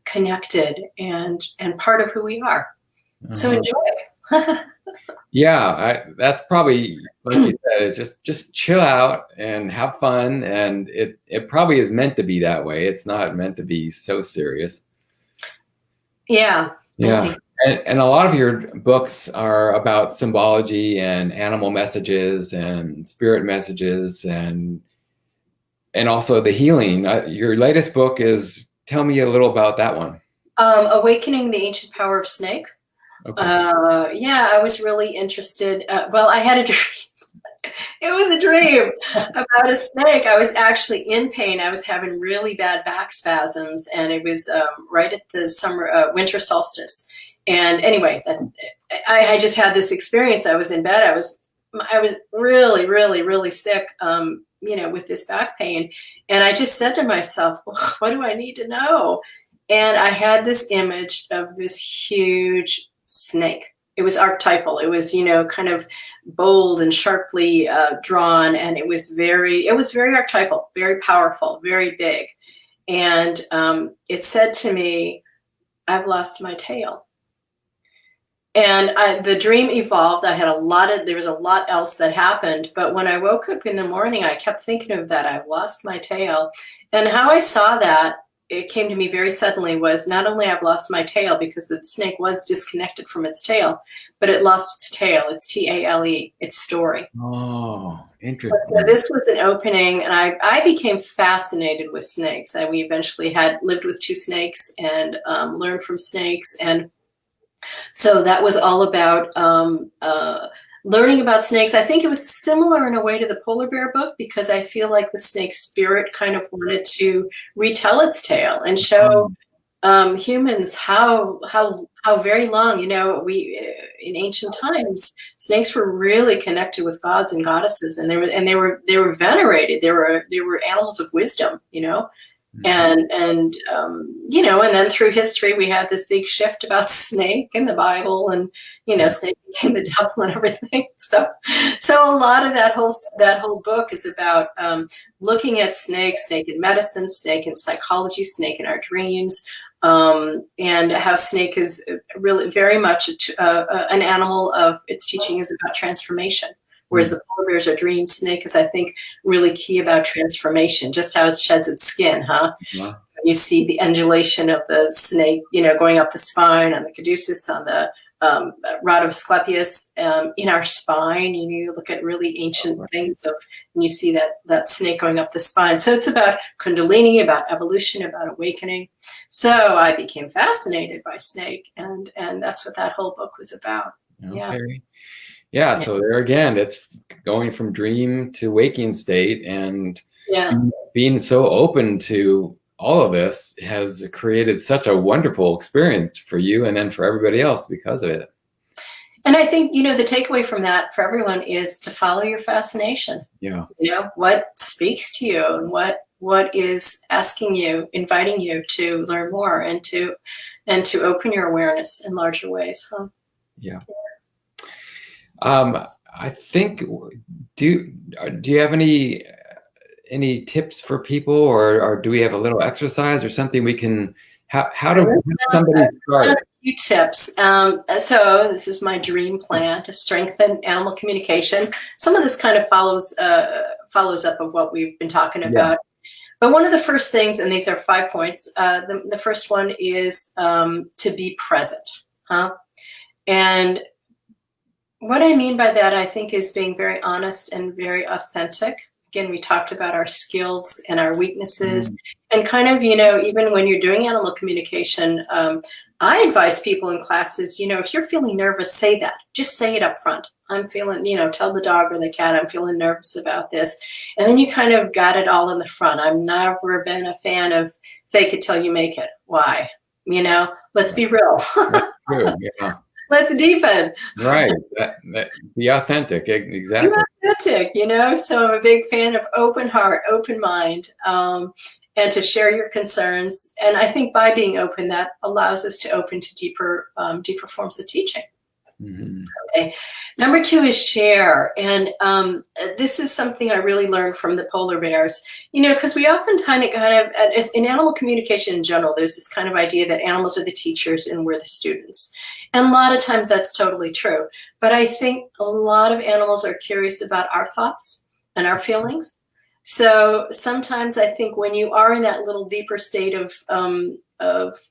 connected and part of who we are. So enjoy. Yeah, that's probably, like you said, just chill out and have fun. And it probably is meant to be that way. It's not meant to be so serious. Yeah. Yeah. And a lot of your books are about symbology and animal messages and spirit messages and also the healing. Your latest book is, tell me a little about that one. Awakening the Ancient Power of Snake. Okay. I was really interested. I had a dream. It was a dream about a snake. I was actually in pain. I was having really bad back spasms, and it was right at the winter solstice. And anyway, I just had this experience. I was in bed. I was really, really, really sick, with this back pain. And I just said to myself, well, what do I need to know? And I had this image of this huge snake. It was archetypal. It was, kind of bold and sharply drawn. And it was very archetypal, very powerful, very big. And it said to me, I've lost my tail. And the dream evolved. There was a lot else that happened. But when I woke up in the morning, I kept thinking of that. I've lost my tail. And how I saw that, it came to me very suddenly, was not only I've lost my tail because the snake was disconnected from its tail, but it lost its tail, its T-A-L-E, its story. Oh, interesting. So this was an opening, and I became fascinated with snakes. We eventually lived with 2 snakes and learned from snakes. And so that was all about learning about snakes. I think it was similar in a way to the polar bear book, because I feel like the snake spirit kind of wanted to retell its tale and show humans how very long, we in ancient times, snakes were really connected with gods and goddesses, and they were venerated. They were animals of wisdom, And then through history, we have this big shift about snake in the Bible, and, snake became the devil and everything. So a lot of that whole book is about looking at snake in medicine, snake in psychology, snake in our dreams, and how snake is really very much an animal of its teaching is about transformation. Whereas the polar bears are dream, snake is, I think, really key about transformation, just how it sheds its skin, huh? Yeah. You see the undulation of the snake, going up the spine, on the caduceus, on the rod of Asclepius in our spine. You look at really ancient things and you see that snake going up the spine. So it's about Kundalini, about evolution, about awakening. So I became fascinated by snake, and that's what that whole book was about. Okay. Yeah. So there again, it's going from dream to waking state, and being so open to all of this has created such a wonderful experience for you and then for everybody else because of it. And I think, the takeaway from that for everyone is to follow your fascination. Yeah. What speaks to you and what is asking you, inviting you to learn more and to open your awareness in larger ways. Huh? Yeah. I think, do you have any tips for people, or do we have a little exercise or something we can, how do somebody start? A few tips. So this is my dream plan to strengthen animal communication. Some of this kind of follows up of what we've been talking about. But one of the first things, and these are 5 points, the first one is to be present. And what I mean by that, I think, is being very honest and very authentic. Again, we talked about our skills and our weaknesses, and kind of, even when you're doing animal communication, I advise people in classes, if you're feeling nervous, say that. Just say it up front. I'm feeling, tell the dog or the cat, I'm feeling nervous about this. And then you kind of got it all in the front. I've never been a fan of fake it till you make it. Why? Let's be real. That's true, yeah. Let's deepen. Right. Be authentic. Exactly. Be authentic, So I'm a big fan of open heart, open mind, and to share your concerns. And I think by being open, that allows us to open to deeper forms of teaching. Mm-hmm. Okay. Number 2 is share. And this is something I really learned from the polar bears, because we often kind of in animal communication in general, there's this kind of idea that animals are the teachers and we're the students. And a lot of times that's totally true. But I think a lot of animals are curious about our thoughts and our feelings. So sometimes I think when you are in that little deeper state of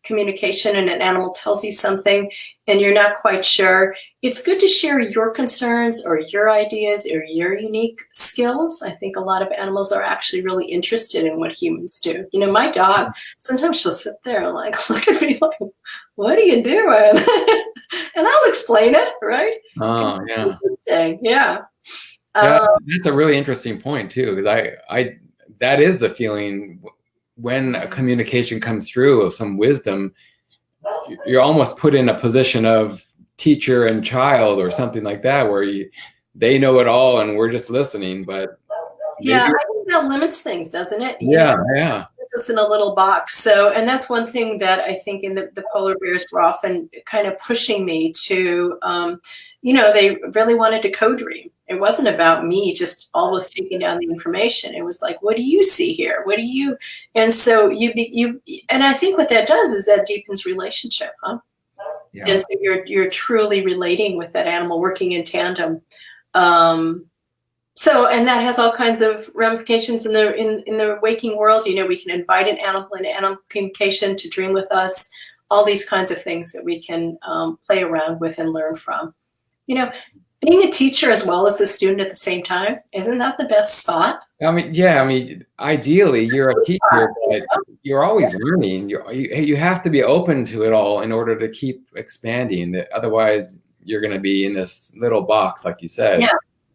communication and an animal tells you something and you're not quite sure, it's good to share your concerns or your ideas or your unique skills. I think a lot of animals are actually really interested in what humans do. My dog, sometimes she'll sit there and look at me like, what are you doing? And I'll explain it, right? Oh, yeah. Interesting. Yeah. That's a really interesting point too, because I that is the feeling when a communication comes through of some wisdom, you're almost put in a position of teacher and child or something like that, where they know it all and we're just listening. But I think that limits things, doesn't it? Yeah. Puts us in a little box. So, and that's one thing that I think in the polar bears were often kind of pushing me to, they really wanted to co-dream. It wasn't about me just always taking down the information. It was like, what do you see here? What do you? And so and I think what that does is that deepens relationship, huh? Yeah. And so you're truly relating with that animal, working in tandem. So, and that has all kinds of ramifications in the waking world. We can invite an animal into animal communication to dream with us. All these kinds of things that we can play around with and learn from. Being a teacher as well as a student at the same time, isn't that the best spot? Ideally you're a teacher, but you're always learning. You have to be open to it all in order to keep expanding. Otherwise, you're going to be in this little box, like you said.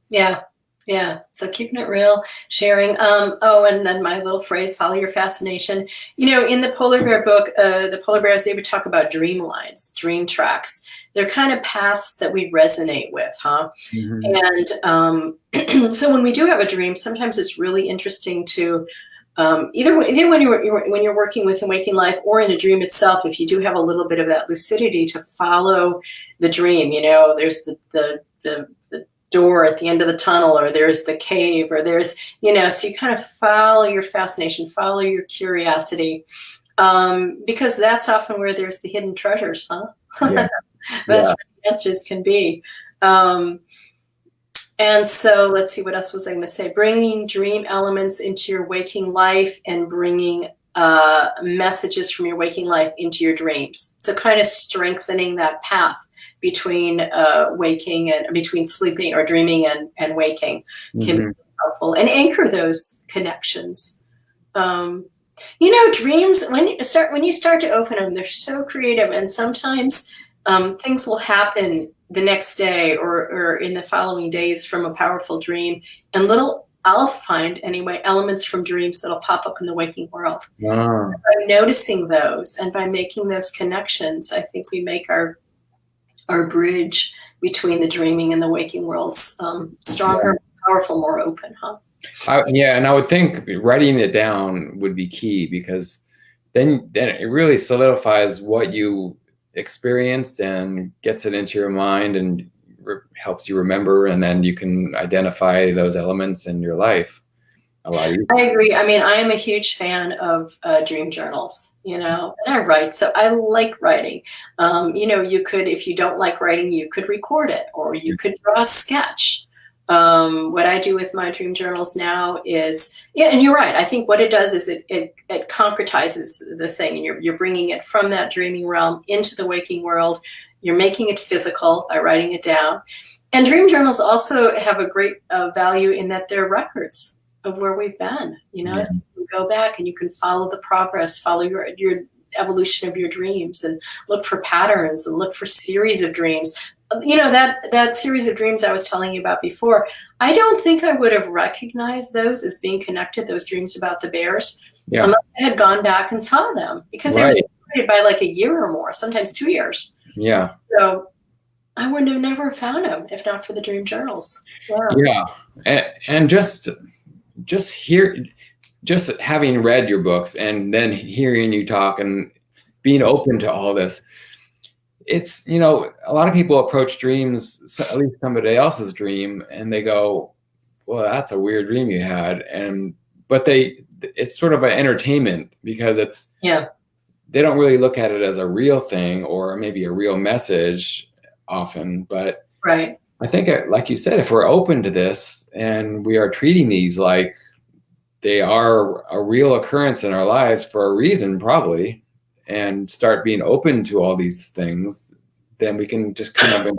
Yeah. So keeping it real, sharing. And then my little phrase, follow your fascination. In the polar bear book, the polar bears, they would talk about dream lines, dream tracks. They're kind of paths that we resonate with, huh? Mm-hmm. And so when we do have a dream, sometimes it's really interesting to either when you're working with a waking life or in a dream itself, if you do have a little bit of that lucidity, to follow the dream. There's the door at the end of the tunnel, or there's the cave, or there's, so you kind of follow your fascination, follow your curiosity, because that's often where there's the hidden treasures, huh? Yeah. That's where the answers can be. And so let's see, what else was I going to say? Bringing dream elements into your waking life and bringing messages from your waking life into your dreams. So kind of strengthening that path between waking and between sleeping or dreaming and waking can be helpful, and anchor those connections. Dreams, when you start to open them, they're so creative, and sometimes things will happen the next day or in the following days from a powerful dream, and I'll find anyway, elements from dreams that'll pop up in the waking world. Wow. By noticing those and by making those connections, I think we make our bridge between the dreaming and the waking worlds stronger, powerful, more open, huh? And I would think writing it down would be key, because then it really solidifies what you experienced and gets it into your mind and helps you remember, and then you can identify those elements in your life a lot easier. I agree. I mean, I am a huge fan of dream journals, and I write, so I like writing. You could, if you don't like writing, you could record it, or you could draw a sketch. What I do with my dream journals now is, and you're right. I think what it does is it concretizes the thing, and you're bringing it from that dreaming realm into the waking world. You're making it physical by writing it down. And dream journals also have a great value in that they're records of where we've been. So you can go back and you can follow the progress, follow your evolution of your dreams, and look for patterns and look for series of dreams. That series of dreams I was telling you about before, I don't think I would have recognized those as being connected, those dreams about the bears, unless I had gone back and saw them, because they were separated by like a year or more, sometimes 2 years. Yeah. So I would have never found them if not for the dream journals. And just having read your books and then hearing you talk and being open to all this, it's, a lot of people approach dreams, at least somebody else's dream, and they go, well, that's a weird dream you had. But it's sort of an entertainment, because they don't really look at it as a real thing or maybe a real message often. But right. I think, like you said, if we're open to this and we are treating these like they are a real occurrence in our lives for a reason, probably, and start being open to all these things, then we can just kind of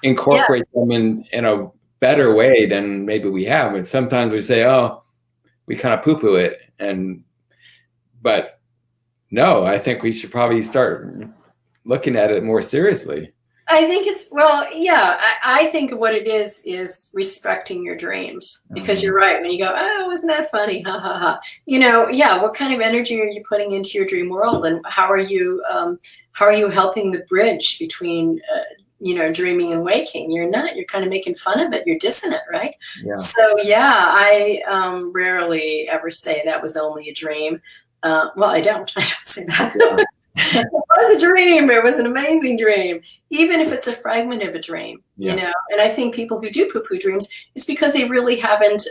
incorporate them in a better way than maybe we have. And sometimes we say, oh, we kind of poo-poo it. But no, I think we should probably start looking at it more seriously. I think I think what it is respecting your dreams, because you're right. When you go, oh, wasn't that funny? Ha ha ha. What kind of energy are you putting into your dream world, and how are you helping the bridge between dreaming and waking? You're kind of making fun of it. You're dissing it, right? Yeah. So I rarely ever say that was only a dream. I don't say that. Yeah. It was a dream. It was an amazing dream, even if it's a fragment of a dream, And I think people who do poo-poo dreams, it's because they really haven't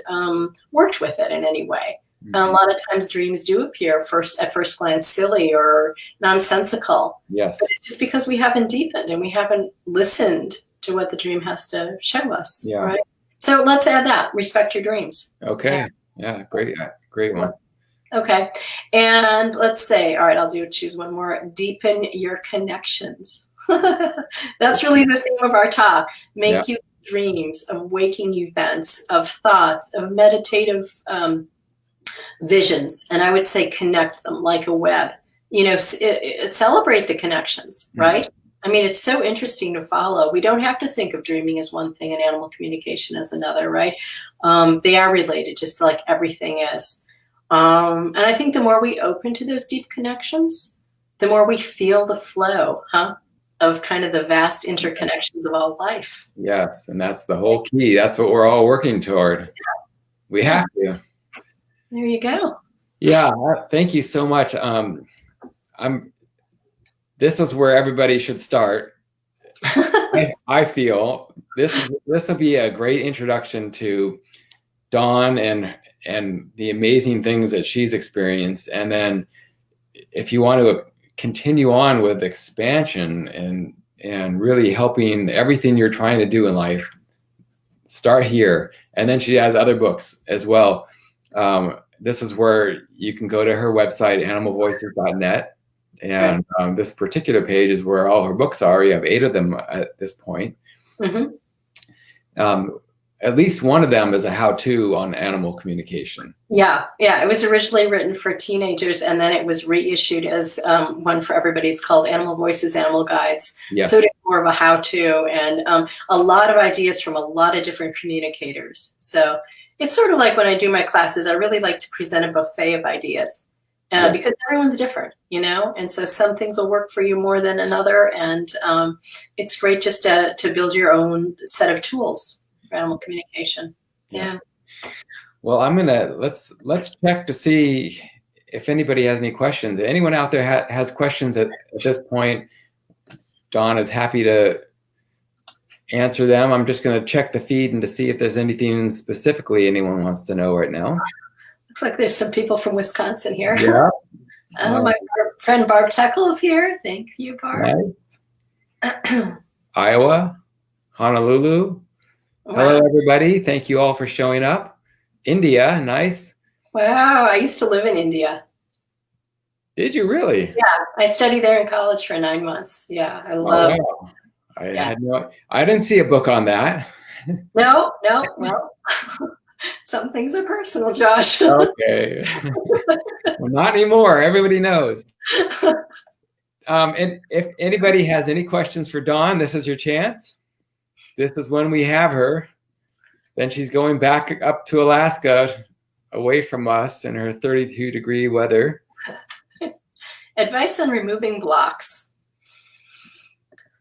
worked with it in any way. Mm-hmm. And a lot of times dreams do appear at first glance silly or nonsensical. Yes. But it's just because we haven't deepened and we haven't listened to what the dream has to show us. Yeah. Right. So let's add that. Respect your dreams. Okay. Yeah. Great one. Okay. And let's say, all right, choose one more. Deepen your connections. That's really the theme of our talk. Make you dreams of waking events, of thoughts, of meditative visions. And I would say connect them like a web. Celebrate the connections, right? I mean, it's so interesting to follow. We don't have to think of dreaming as one thing and animal communication as another, right? They are related, just like everything is. And I think the more we open to those deep connections, the more we feel the flow, of kind of the vast interconnections of all life. Yes, and that's the whole key. That's what we're all working toward. Yeah. We have to. There you go. Yeah, thank you so much. This is where everybody should start. I feel this will be a great introduction to Dawn and the amazing things that she's experienced. And then if you want to continue on with expansion and really helping everything you're trying to do in life, start here. And then she has other books as well. This is where you can go to her website, animalvoices.net, And this particular page is where all her books are. You have 8 of them at this point. Mm-hmm. At least one of them is a how-to on animal communication. Yeah. It was originally written for teenagers, and then it was reissued as one for everybody. It's called Animal Voices, Animal Guides. Yes. So it's more of a how-to, and a lot of ideas from a lot of different communicators. So it's sort of like when I do my classes, I really like to present a buffet of ideas. Because everyone's different, and so some things will work for you more than another, and it's great just to build your own set of tools for animal communication. Yeah. Well, let's check to see if anybody has any questions. Anyone out there has questions at this point, Dawn is happy to answer them. I'm just going to check the feed and to see if there's anything specifically anyone wants to know right now. Looks like there's some people from Wisconsin here. Yeah. My friend Barb Teckle is here. Thank you, Barb. Nice. Iowa, Honolulu. Wow. Hello, everybody. Thank you all for showing up. India, nice. Wow, I used to live in India. Did you really? Yeah, I studied there in college for 9 months. Yeah, I love it. Wow. I didn't see a book on that. No, well. Some things are personal, Josh. Okay. Well, not anymore. Everybody knows. And if anybody has any questions for Dawn, this is your chance. This is when we have her. Then she's going back up to Alaska, away from us in her 32-degree weather. Advice on removing blocks.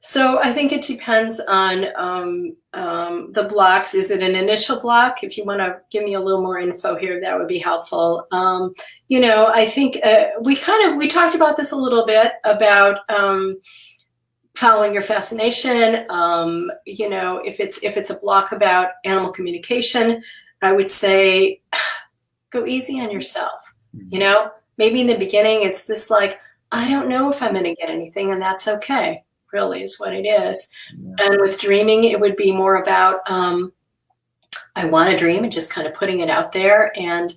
So I think it depends on the blocks. Is it an initial block? If you want to give me a little more info here, that would be helpful. I think we talked about this a little bit about following your fascination. If it's a block about animal communication, I would say go easy on yourself. Maybe in the beginning it's just like, I don't know if I'm going to get anything, and that's okay. Really is what it is. Yeah. And with dreaming, it would be more about I want to dream, and just kind of putting it out there and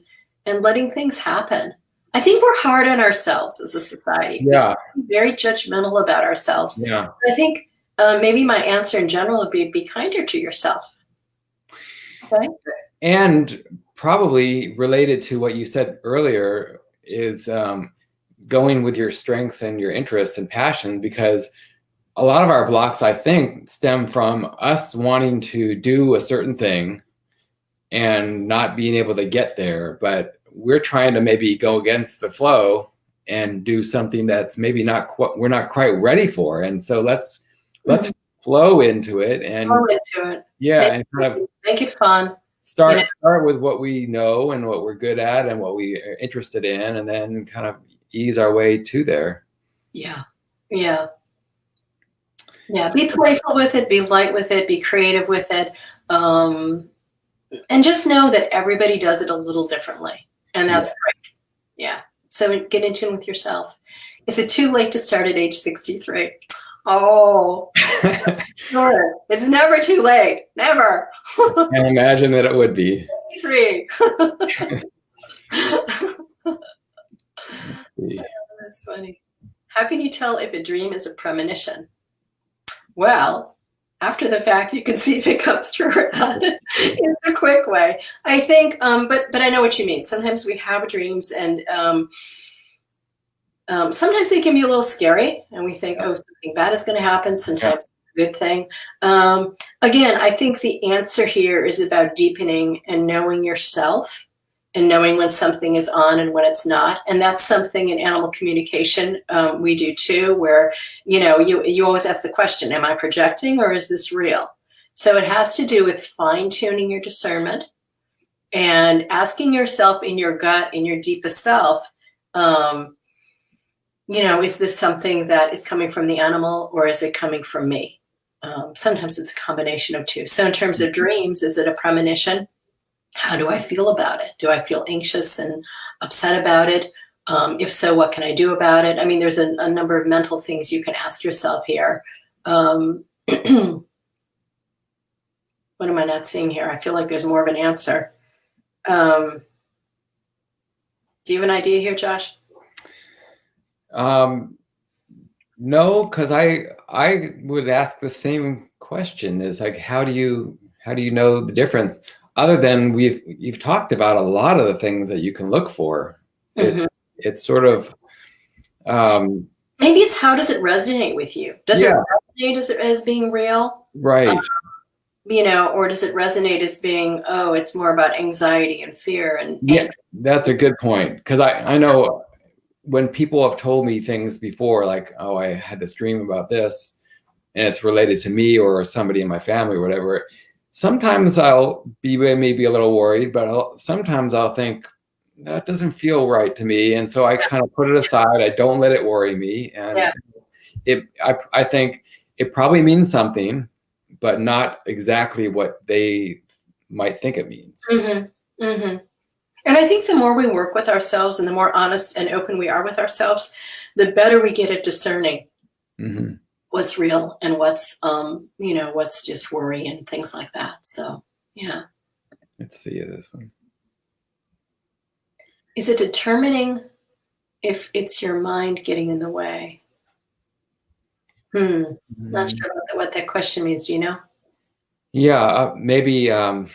letting things happen. I think we're hard on ourselves as a society. Yeah. We're very judgmental about ourselves. Yeah. I think maybe my answer in general would be kinder to yourself. Okay. And probably related to what you said earlier is going with your strengths and your interests and passion, because a lot of our blocks, I think, stem from us wanting to do a certain thing and not being able to get there. But we're trying to maybe go against the flow and do something that's maybe we're not quite ready for. And so let's flow into it and and kind of make it fun. Start with what we know and what we're good at and what we are interested in, and then kind of ease our way to there. Yeah. Be playful with it, be light with it, be creative with it. And just know that everybody does it a little differently. And that's great. Yeah. So get in tune with yourself. Is it too late to start at age 63? Oh, sure. It's never too late. Never. I imagine that it would be. 63. That's funny. How can you tell if a dream is a premonition? Well, after the fact, you can see if it comes true or not in a quick way. I think, but I know what you mean. Sometimes we have dreams, and sometimes they can be a little scary, and we think, oh, something bad is going to happen. Sometimes it's a good thing. Again, I think the answer here is about deepening and knowing yourself, and knowing when something is on and when it's not. And that's something in animal communication we do too, where, you always ask the question, am I projecting or is this real? So it has to do with fine-tuning your discernment and asking yourself in your gut, in your deepest self, is this something that is coming from the animal or is it coming from me? Sometimes it's a combination of two. So in terms of dreams, is it a premonition? How do I feel about it? Do I feel anxious and upset about it? If so, what can I do about it? I mean, there's a number of mental things you can ask yourself here. What am I not seeing here? I feel like there's more of an answer. Do you have an idea here, Josh? No, because I would ask the same question. Is like, how do you know the difference? Other than you've talked about a lot of the things that you can look for. It Mhm. it's sort of um, Maybe it's how does it resonate with you? Does it yeah, resonate as being real? Uh, right. or does it resonate as being, oh, it's more about anxiety and fear and Yeah, angst? that's a good point. Because I know when people have told me things before, like, oh, I had this dream about this, and it's related to me or somebody in my family or whatever. Sometimes I'll be maybe a little worried, but sometimes I'll think that doesn't feel right to me, and so I kind of put it aside. I don't let it worry me, and Yeah. I think it probably means something, but not exactly what they might think it means. hmm hmm And I think the more we work with ourselves and the more honest and open we are with ourselves, the better we get at discerning Hmm. what's real and what's just worry and things like that. So, yeah. Let's see this one. Is it determining if it's your mind getting in the way? Not Mhm. sure what that question means. Do you know? Yeah, maybe. I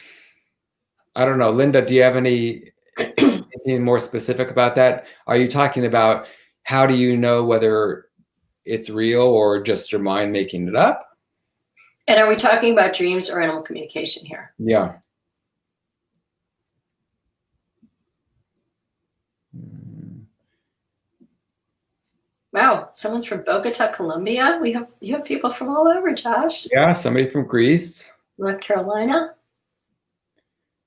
don't know, Linda. Do you have anything more specific about that? Are you talking about how do you know whether it's real or just your mind making it up? And are we talking about dreams or animal communication here? Yeah. Wow, someone's from Bogota, Colombia. You have people from all over, Josh. Yeah, somebody from Greece. North Carolina.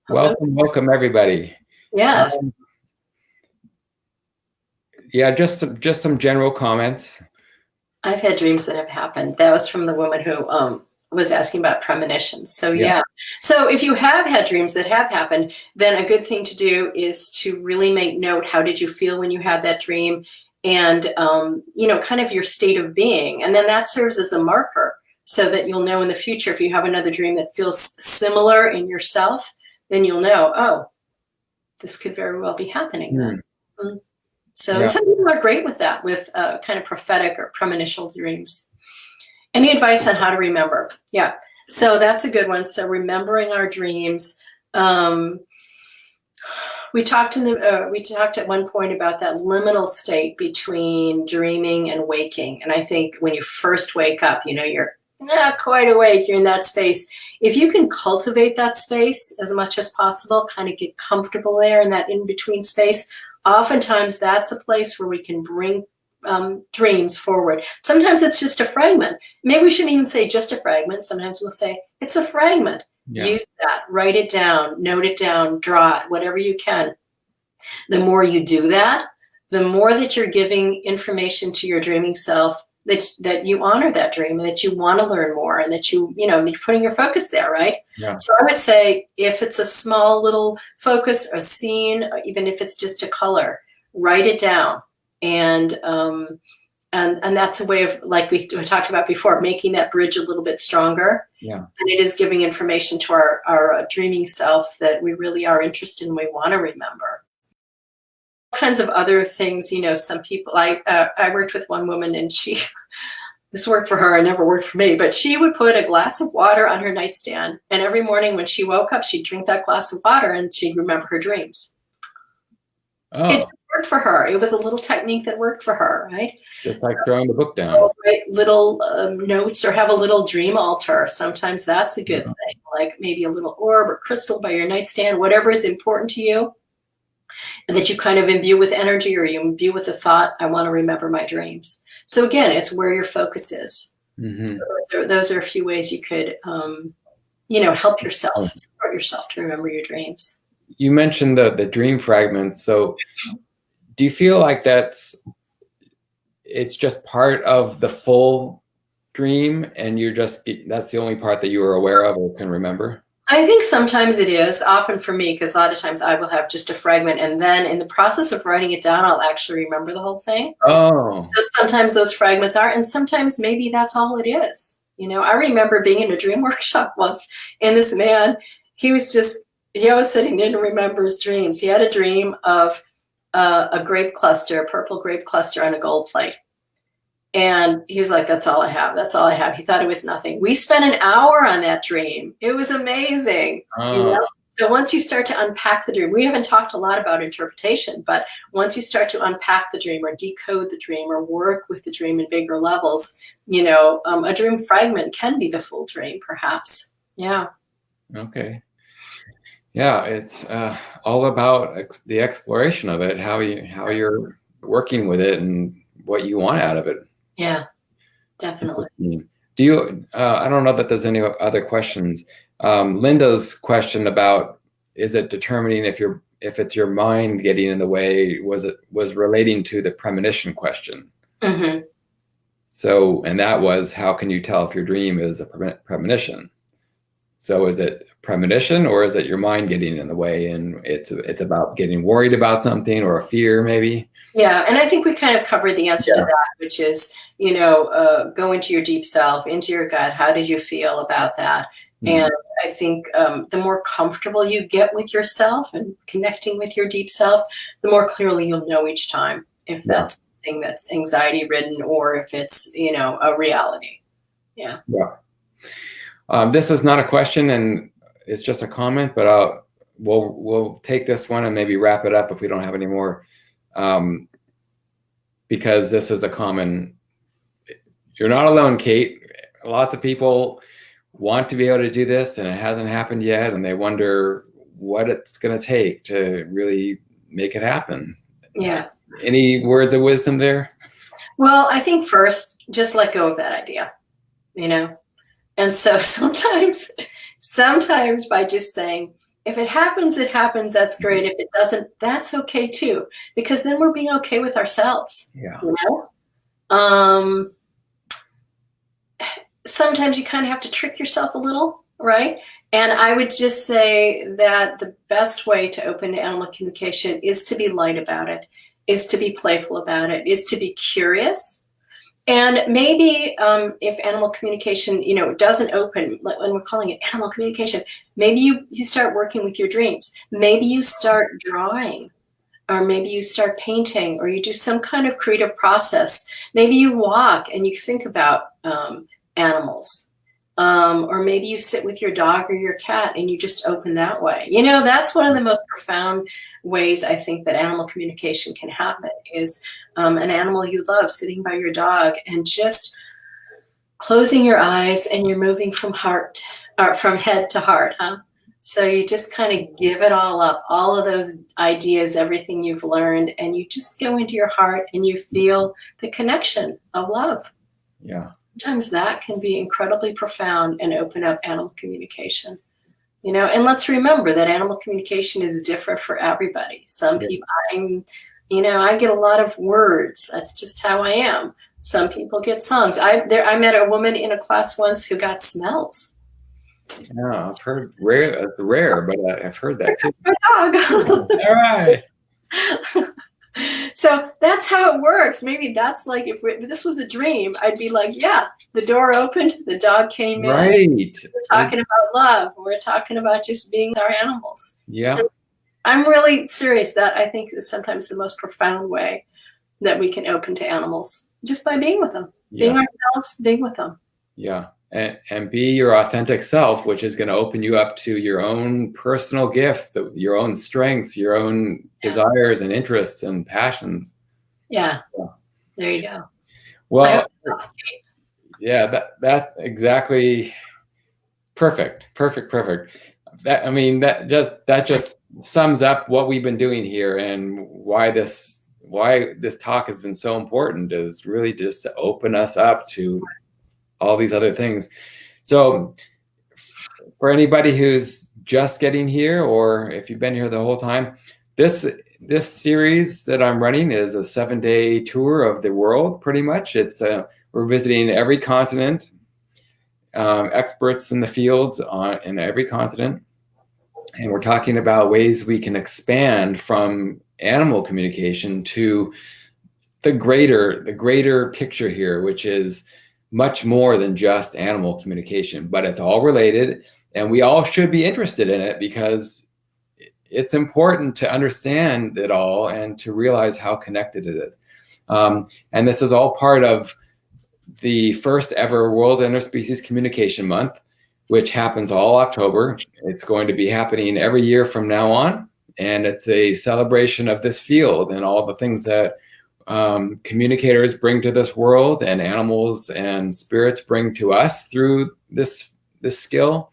Hello. Welcome, welcome everybody. Yes, Um, yeah, just some general comments. I've had dreams that have happened. That was from the woman who was asking about premonitions. So Yeah. yeah. So if you have had dreams that have happened, then a good thing to do is to really make note. How did you feel when you had that dream? And kind of your state of being. And then that serves as a marker so that you'll know in the future if you have another dream that feels similar in yourself, then you'll know, oh, this could very well be happening then. Hmm. Mm. So, and Yeah. some people are great with that, with kind of prophetic or premonitional dreams. Any advice on how to remember? Yeah. So that's a good one. So remembering our dreams. Um, we talked at one point about that liminal state between dreaming and waking. And I think when you first wake up, you're not quite awake. You're in that space. If you can cultivate that space as much as possible, kind of get comfortable there in that in between space, oftentimes that's a place where we can bring dreams forward. Sometimes it's just a fragment. Maybe we shouldn't even say just a fragment. Sometimes we'll say it's a fragment. Yeah. Use that, write it down, note it down, draw it, whatever you can. The more you do that, the more that you're giving information to your dreaming self that you honor that dream and that you want to learn more and that you're putting your focus there, right? Yeah. So I would say if it's a small little focus, a scene, even if it's just a color, write it down. And that's a way of, like we talked about before, making that bridge a little bit stronger. Yeah. And it is giving information to our dreaming self that we really are interested in, we want to remember. All kinds of other things, some people, I worked with one woman and this worked for her, it never worked for me, but she would put a glass of water on her nightstand. And every morning when she woke up, she'd drink that glass of water and she'd remember her dreams. Oh, It just worked for her. It was a little technique that worked for her, right? just like throwing the book down. Write little notes or have a little dream altar. Sometimes that's a good thing, like maybe a little orb or crystal by your nightstand, whatever is important to you, and that you kind of imbue with energy or you imbue with the thought, I want to remember my dreams. So again, it's where your focus is. Mm-hmm. So those are a few ways you could, help yourself, support yourself to remember your dreams. You mentioned the dream fragments. So do you feel like it's just part of the full dream and that's the only part that you were aware of or can remember? I think sometimes it is, often for me, because a lot of times I will have just a fragment and then in the process of writing it down, I'll actually remember the whole thing. Oh. So sometimes those fragments are, and sometimes maybe that's all it is. I remember being in a dream workshop once and this man, he always sitting there and remembers dreams. He had a dream of a grape cluster, a purple grape cluster on a gold plate. And he was like, that's all I have. That's all I have. He thought it was nothing. We spent an hour on that dream. It was amazing. You know? So once you start to unpack the dream, we haven't talked a lot about interpretation, but once you start to unpack the dream or decode the dream or work with the dream in bigger levels, you know, a dream fragment can be the full dream, perhaps. Yeah. Okay. Yeah, it's all about the exploration of it, how you're working with it and what you want out of it. Yeah, definitely. Do you, I don't know that there's any other questions. Linda's question about, is it determining if it's your mind getting in the way, was relating to the premonition question. Mm-hmm. So, and that was, how can you tell if your dream is a premonition? So is it premonition, or is it your mind getting in the way, and it's about getting worried about something, or a fear maybe? Yeah, and I think we kind of covered the answer to that, which is, you know, go into your deep self, into your gut. How did you feel about that? Mm-hmm. And I think the more comfortable you get with yourself and connecting with your deep self, the more clearly you'll know each time if that's something that's anxiety ridden or if it's, you know, a reality. Yeah. Yeah. This is not a question, and it's just a comment, but we'll take this one and maybe wrap it up if we don't have any more. Because this is a common, you're not alone, Kate. Lots of people want to be able to do this, and it hasn't happened yet, and they wonder what it's going to take to really make it happen. Yeah. Any words of wisdom there? Well, I think first, just let go of that idea, you know? And so sometimes by just saying, if it happens, it happens. That's great. If it doesn't, that's okay too. Because then we're being okay with ourselves. Yeah. You know? Sometimes you kind of have to trick yourself a little, right? And I would just say that the best way to open to animal communication is to be light about it, is to be playful about it, is to be curious. And maybe if animal communication, you know, doesn't open, like when we're calling it animal communication, maybe you start working with your dreams. Maybe you start drawing, or maybe you start painting, or you do some kind of creative process. Maybe you walk and you think about animals. Or maybe you sit with your dog or your cat and you just open that way. You know, that's one of the most profound ways I think that animal communication can happen is an animal you love sitting by your dog and just closing your eyes, and you're moving from head to heart, huh? So you just kind of give it all up, all of those ideas, everything you've learned, and you just go into your heart and you feel the connection of love. Yeah. Sometimes that can be incredibly profound and open up animal communication, you know, and let's remember that animal communication is different for everybody. Some people, I get a lot of words. That's just how I am. Some people get songs. I met a woman in a class once who got smells. Yeah, I've heard rare, but I've heard that too. Dog. All right. So that's how it works. Maybe that's like if this was a dream, I'd be like, yeah, the door opened, the dog came in. Right. We're talking about love. We're talking about just being our animals. Yeah. And I'm really serious. That I think is sometimes the most profound way that we can open to animals, just by being with them, being ourselves, being with them. Yeah. And be your authentic self, which is going to open you up to your own personal gifts, your own strengths, your own desires and interests and passions. Yeah. There you go. Well, yeah, that exactly. Perfect. That just sums up what we've been doing here, and why this talk has been so important, is really just to open us up to all these other things. So for anybody who's just getting here, or if you've been here the whole time, this series that I'm running is a 7-day tour of the world, pretty much. We're visiting every continent, experts in the fields in every continent. And we're talking about ways we can expand from animal communication to the greater picture here, which is much more than just animal communication, but it's all related, and we all should be interested in it because it's important to understand it all and to realize how connected it is. And this is all part of the first ever World Interspecies Communication Month, which happens all October. It's going to be happening every year from now on, and it's a celebration of this field and all the things that communicators bring to this world, and animals and spirits bring to us through this skill,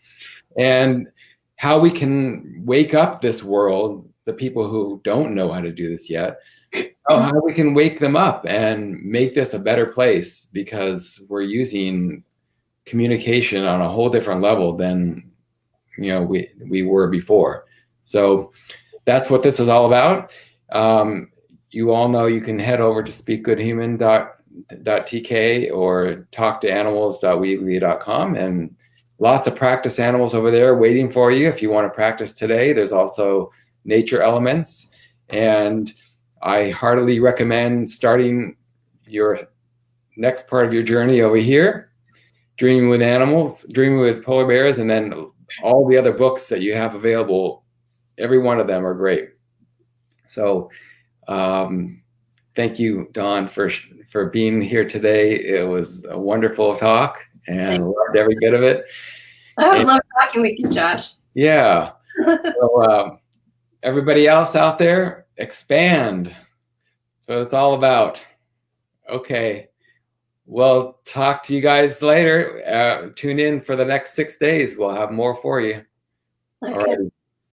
and how we can wake up this world, the people who don't know how to do this yet, how we can wake them up and make this a better place, because we're using communication on a whole different level than we were before. So that's what this is all about. You all know you can head over to speakgoodhuman.tk or talktoanimals.weebly.com, and lots of practice animals over there waiting for you if you want to practice today. There's also nature elements, and I heartily recommend starting your next part of your journey over here, Dreaming with Animals, Dreaming with Polar Bears, and then all the other books that you have available. Every one of them are great. So thank you, Dawn, for being here today. It was a wonderful talk, and loved every bit of it. I always love talking with you, Josh. Yeah. So everybody else out there, expand. So it's all about. Okay. Well, talk to you guys later. Tune in for the next 6 days. We'll have more for you. Okay. All right.